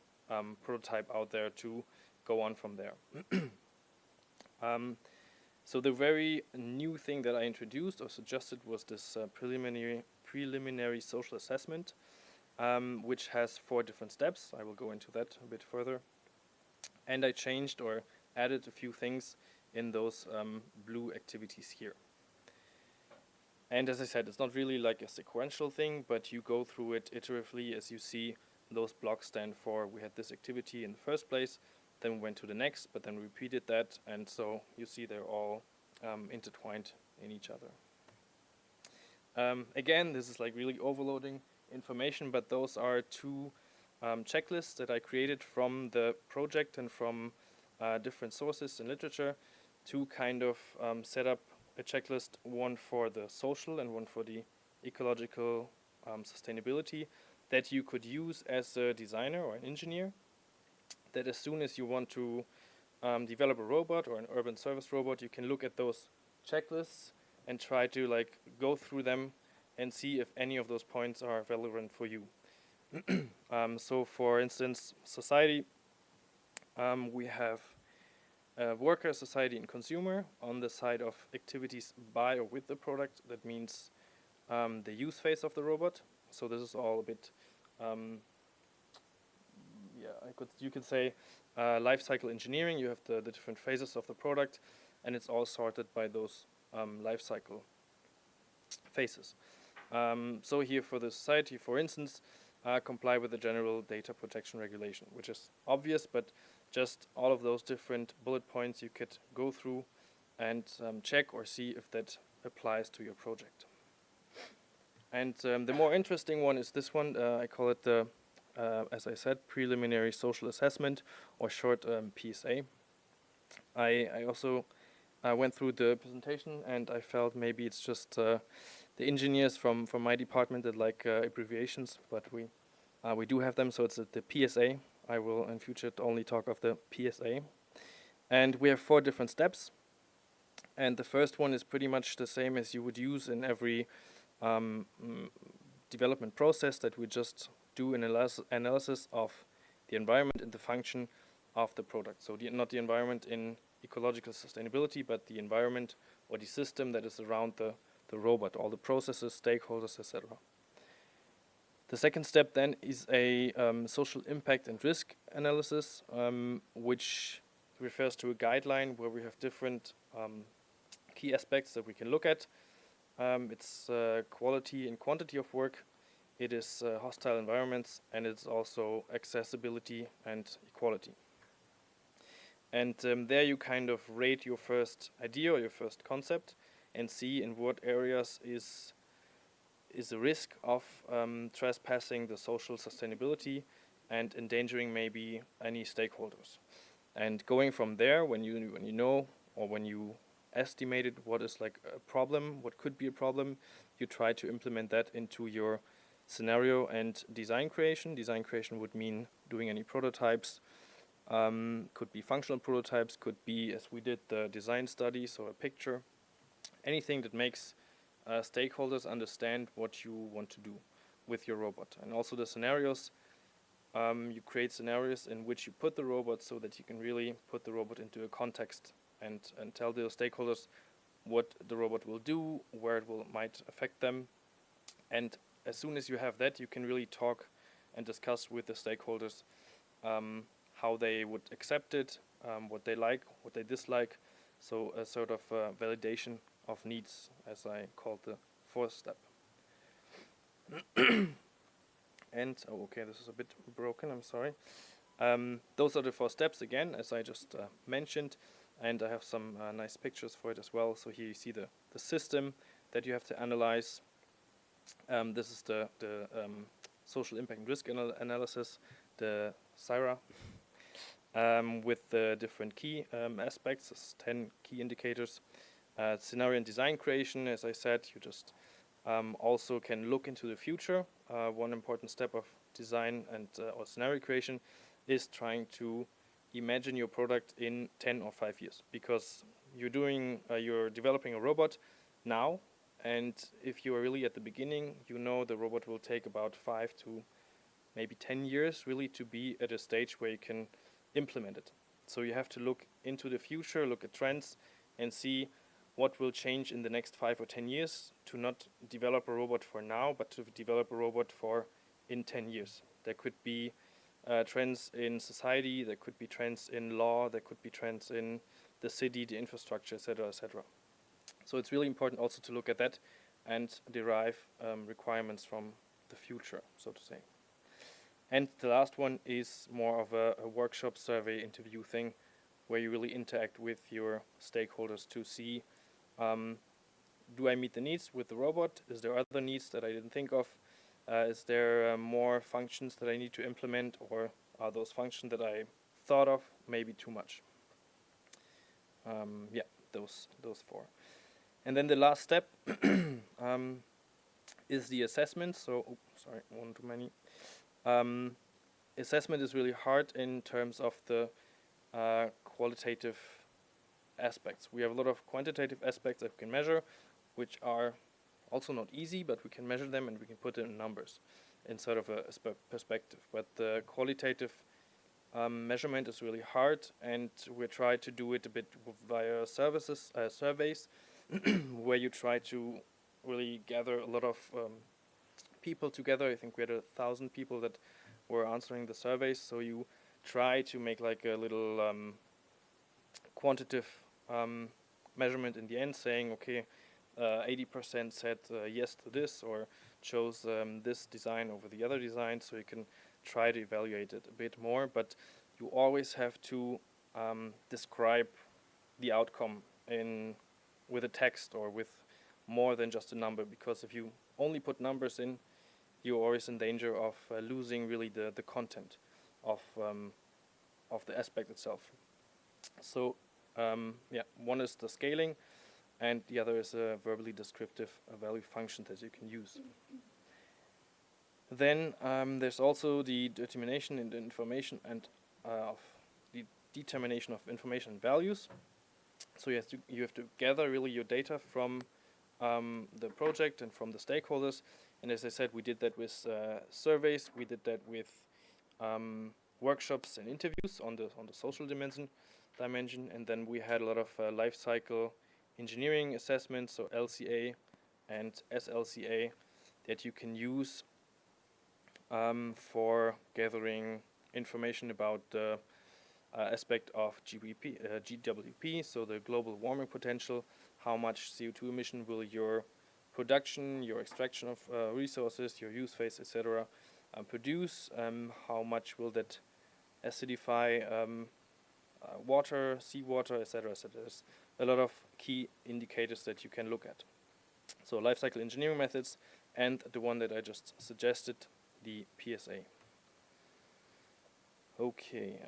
prototype out there to go on from there. So the very new thing that I introduced or suggested was this preliminary social assessment, which has 4 different steps. I will go into that a bit further. And I changed or added a few things in those blue activities here. And as I said, it's not really like a sequential thing, but you go through it iteratively. As you see, those blocks stand for we had this activity in the first place, then we went to the next, but then repeated that, and so you see they're all intertwined in each other. Again, this is like really overloading information, but those are 2 checklists that I created from the project and from different sources in literature to kind of set up a checklist, one for the social and one for the ecological sustainability, that you could use as a designer or an engineer, that as soon as you want to develop a robot or an urban service robot, you can look at those checklists and try to like go through them and see if any of those points are relevant for you. So for instance, society, we have worker, society, and consumer. On the side of activities by or with the product, that means the use phase of the robot. So this is all a bit, you could say life cycle engineering. You have the different phases of the product, and it's all sorted by those life cycle phases. So here for the society, for instance, comply with the general data protection regulation, which is obvious, but just all of those different bullet points you could go through and check or see if that applies to your project. And the more interesting one is this one. I call it the, as I said, preliminary social assessment, or short PSA. I also went through the presentation, and I felt maybe it's just the engineers from my department that like abbreviations, but we do have them. So it's the PSA. I will in future only talk of the PSA. And we have 4 different steps. And the first one is pretty much the same as you would use in every development process, that we just do an analysis of the environment and the function of the product. So not the environment in ecological sustainability, but the environment or the system that is around the robot, all the processes, stakeholders, etc. The second step then is a social impact and risk analysis, which refers to a guideline where we have different key aspects that we can look at. It's quality and quantity of work, it is hostile environments, and it's also accessibility and equality. And there you kind of rate your first idea or your first concept and see in what areas is a risk of trespassing the social sustainability and endangering maybe any stakeholders. And going from there, when you know, or when you estimated what is like a problem, what could be a problem, you try to implement that into your scenario and design creation. Design creation would mean doing any prototypes, could be functional prototypes, could be, as we did, the design study, so a picture, anything that makes stakeholders understand what you want to do with your robot. And also the scenarios, you create scenarios in which you put the robot so that you can really put the robot into a context and tell the stakeholders what the robot will do, where it might affect them. And as soon as you have that, you can really talk and discuss with the stakeholders how they would accept it, what they like, what they dislike. So a sort of validation of needs, as I called the 4th step. And, oh, okay, this is a bit broken, I'm sorry. Those are the 4 steps again, as I just mentioned, and I have some nice pictures for it as well. So here you see the system that you have to analyze. This is the social impact and risk analysis, the SARA, with the different key aspects. There's 10 key indicators. Scenario and design creation, as I said, you just also can look into the future. One important step of design and or scenario creation is trying to imagine your product in 10 or 5 years, because you're developing a robot now, and if you are really at the beginning, you know the robot will take about 5 to maybe 10 years really to be at a stage where you can implement it. So you have to look into the future, look at trends, and see what will change in the next 5 or 10 years, to not develop a robot for now, but to develop a robot for in 10 years. There could be trends in society, there could be trends in law, there could be trends in the city, the infrastructure, etc., etc. So it's really important also to look at that and derive requirements from the future, so to say. And the last one is more of a workshop survey interview thing, where you really interact with your stakeholders to see, do I meet the needs with the robot? Is there other needs that I didn't think of? Is there more functions that I need to implement, or are those functions that I thought of maybe too much? Yeah, those 4. And then the last step is the assessment. So, oh, sorry, one too many. Assessment is really hard in terms of the qualitative aspects. We have a lot of quantitative aspects that we can measure, which are also not easy, but we can measure them and we can put it in numbers in sort of a perspective. But the qualitative measurement is really hard, and we try to do it a bit via surveys, where you try to really gather a lot of people together. I think we had 1,000 people that were answering the surveys, so you try to make like a little quantitative measurement in the end, saying, okay, 80% said yes to this, or chose this design over the other design, so you can try to evaluate it a bit more, but you always have to describe the outcome with a text or with more than just a number, because if you only put numbers in, you're always in danger of losing really the content of the aspect itself. So yeah, one is the scaling, and the other is a verbally descriptive value function that you can use. Then there's also the determination in the information and of the determination of information and values. So you have to gather really your data from the project and from the stakeholders. And as I said, we did that with surveys. We did that with workshops and interviews on the social dimension, and then we had a lot of life cycle engineering assessments, so LCA and SLCA, that you can use for gathering information about the aspect of GWP, so the global warming potential, how much CO2 emission will your production, your extraction of resources, your use phase, etc. Produce, how much will that acidify water, seawater, etc. So there's a lot of key indicators that you can look at. So life cycle engineering methods, and the one that I just suggested, the PSA. Okay.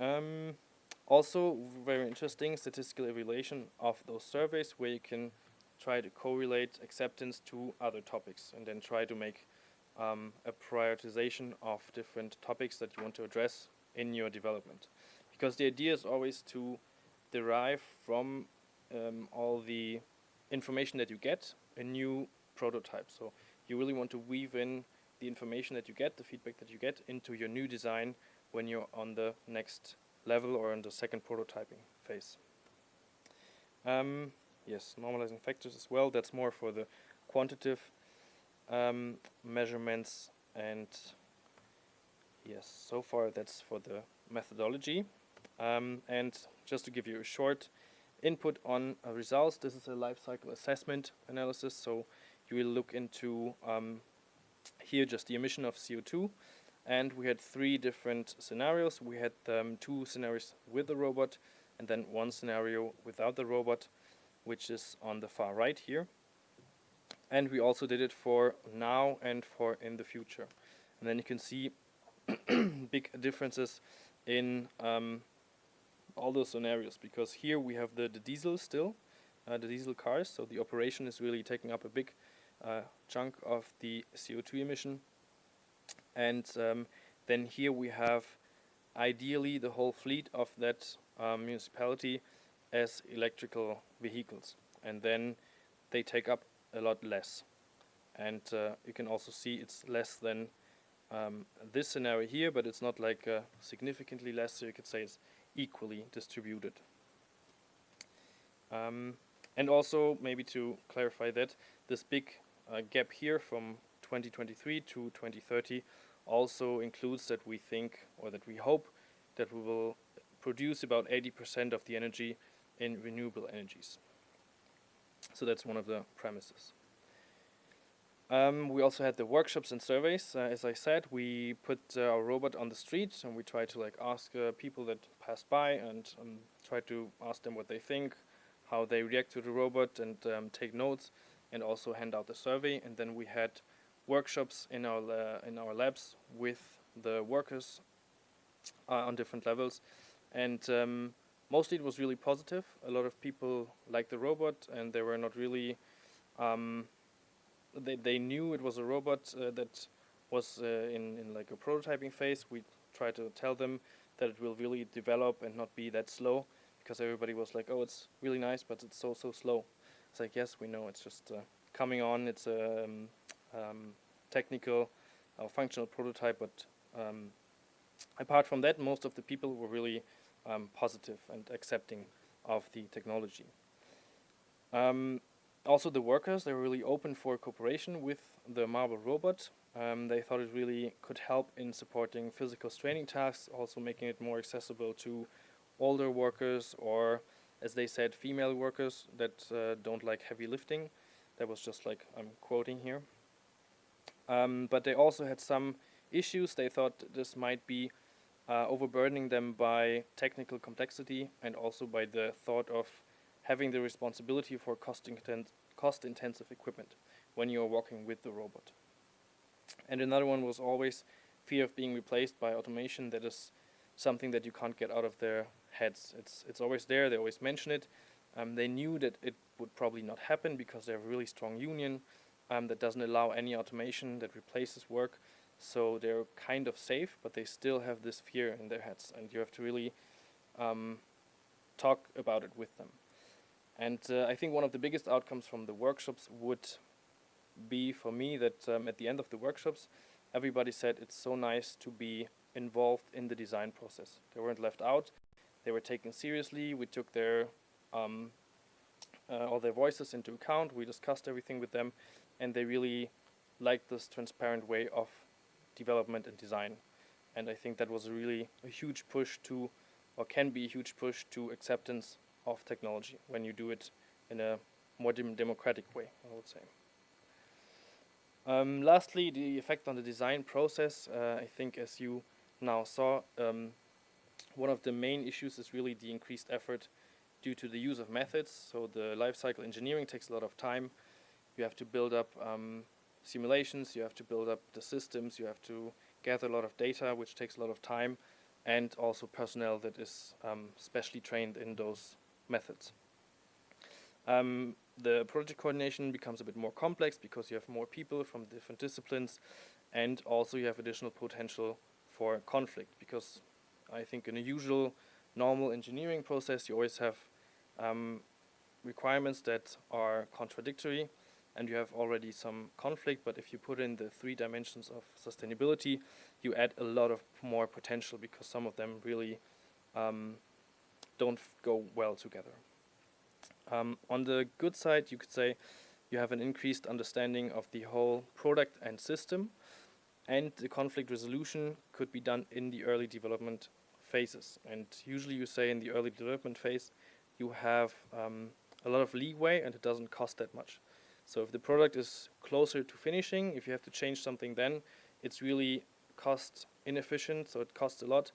Also, very interesting statistical evaluation of those surveys, where you can try to correlate acceptance to other topics, and then try to make a prioritization of different topics that you want to address in your development. Because the idea is always to derive from all the information that you get a new prototype. So you really want to weave in the information that you get, the feedback that you get, into your new design when you're on the next level or in the second prototyping phase. Yes, normalizing factors as well. That's more for the quantitative measurements, and yes, so far that's for the methodology. And just to give you a short input on results, this is a life cycle assessment analysis. So you will look into here just the emission of CO2, and we had 3 different scenarios. We had 2 scenarios with the robot, and then 1 scenario without the robot, which is on the far right here. And we also did it for now and for in the future. And then you can see big differences in all those scenarios, because here we have the diesel still, the diesel cars, so the operation is really taking up a big chunk of the CO2 emission. And then here we have ideally the whole fleet of that municipality as electrical vehicles, and then they take up a lot less. And you can also see it's less than this scenario here, but it's not like significantly less, so you could say it's equally distributed. And also, maybe to clarify that, this big gap here from 2023 to 2030 also includes that we think, or that we hope, that we will produce about 80% of the energy in renewable energies. So that's one of the premises. We also had the workshops and surveys. As I said, we put our robot on the street, and we try to ask people that pass by, and try to ask them what they think, how they react to the robot, and take notes, and also hand out the survey. And then we had workshops in our labs with the workers on different levels, and mostly it was really positive. A lot of people liked the robot, and they were not really they knew it was a robot that was in like a prototyping phase. We tried to tell them that it will really develop and not be that slow, because everybody was like, oh, it's really nice, but it's so slow. It's like, yes, we know, it's just coming on. It's a technical functional prototype, but apart from that, most of the people were really positive and accepting of the technology. Also, the workers, they were really open for cooperation with the Marble robot. They thought it really could help in supporting physical straining tasks, also making it more accessible to older workers, or, as they said, female workers that don't like heavy lifting. That was just like I'm quoting here. But they also had some issues. They thought this might be overburdening them by technical complexity, and also by the thought of having the responsibility for cost-intensive equipment, when you're walking with the robot. And another one was always fear of being replaced by automation. That is something that you can't get out of their heads. It's always there. They always mention it. They knew that it would probably not happen because they have a really strong union that doesn't allow any automation that replaces work. So they're kind of safe, but they still have this fear in their heads, and you have to really talk about it with them. And I think one of the biggest outcomes from the workshops would be for me that at the end of the workshops, everybody said it's so nice to be involved in the design process. They weren't left out. They were taken seriously. We took their all their voices into account. We discussed everything with them, and they really liked this transparent way of development and design. And I think that was really a huge push to, or can be a huge push to acceptance of technology when you do it in a more democratic way, I would say. Lastly, the effect on the design process. I think as you now saw, one of the main issues is really the increased effort due to the use of methods. So the lifecycle engineering takes a lot of time. You have to build up simulations, you have to build up the systems, you have to gather a lot of data, which takes a lot of time, and also personnel that is specially trained in those methods. The project coordination becomes a bit more complex because you have more people from different disciplines, and also you have additional potential for conflict, because I think in a usual normal engineering process you always have requirements that are contradictory, and you have already some conflict. But if you put in the 3 dimensions of sustainability, you add a lot of more potential, because some of them really don't go well together. On the good side, you could say you have an increased understanding of the whole product and system, and the conflict resolution could be done in the early development phases. And usually you say in the early development phase you have a lot of leeway and it doesn't cost that much. So if the product is closer to finishing, if you have to change something, then it's really cost inefficient, so it costs a lot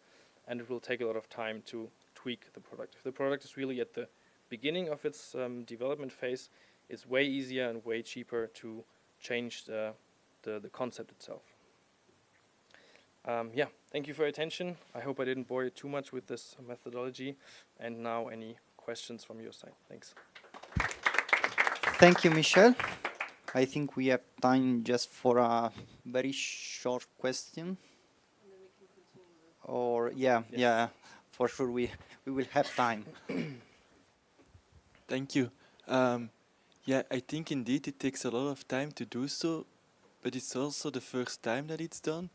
and it will take a lot of time to tweak the product. If the product is really at the beginning of its development phase, it's way easier and way cheaper to change the concept itself. Yeah, thank you for your attention. I hope I didn't bore you too much with this methodology. And now any questions from your side. Thanks. Thank you, Michel. I think we have time just for a very short question. Or yeah, for sure we will have time. Thank you. Yeah, I think indeed it takes a lot of time to do so, but it's also the first time that it's done.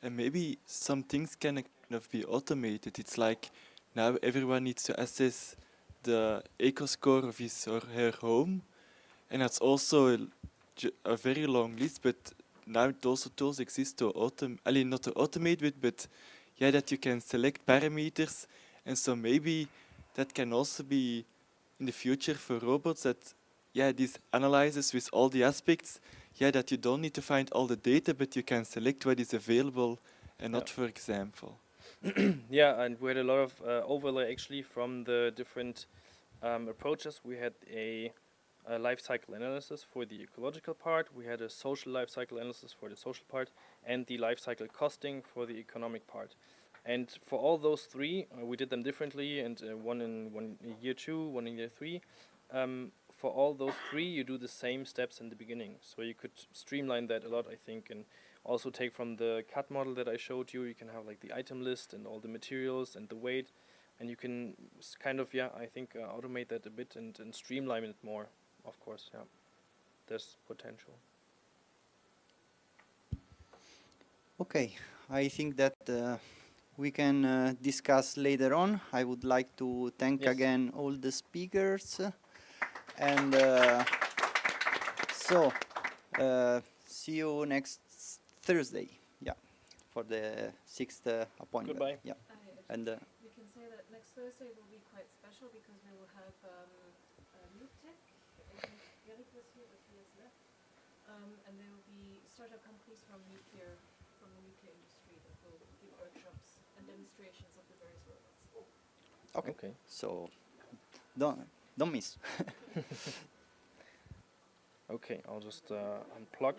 And maybe some things can kind of be automated. It's like now everyone needs to assess the eco score of his or her home. And that's also a very long list, but now also tools exist to not to automate it, but yeah, that you can select parameters. And so maybe that can also be in the future for robots that, yeah, this analyzes with all the aspects, yeah, that you don't need to find all the data, but you can select what is available and not, for example. Yeah, and we had a lot of overlay actually from the different approaches. We had a life cycle analysis for the ecological part, we had a social life cycle analysis for the social part, and the life cycle costing for the economic part. And for all those 3, we did them differently, and one in year 2, one in year 3. For all those 3, you do the same steps in the beginning. So you could streamline that a lot, I think, and also take from the CAD model that I showed you. You can have like the item list and all the materials and the weight, and you can kind of, yeah, I think automate that a bit and streamline it more, of course, yeah. There's potential. Okay, I think that we can discuss later on. I would like to thank again all the speakers. And so, see you next Thursday, yeah, for the 6th appointment. Goodbye. Yeah, and we can say that next Thursday will be quite special because we will have new tech. Eric was here, but he has left. And there will be startup companies from the nuclear industry that will give workshops and demonstrations of the various robots. okay. So don't miss. Okay, I'll just unplug.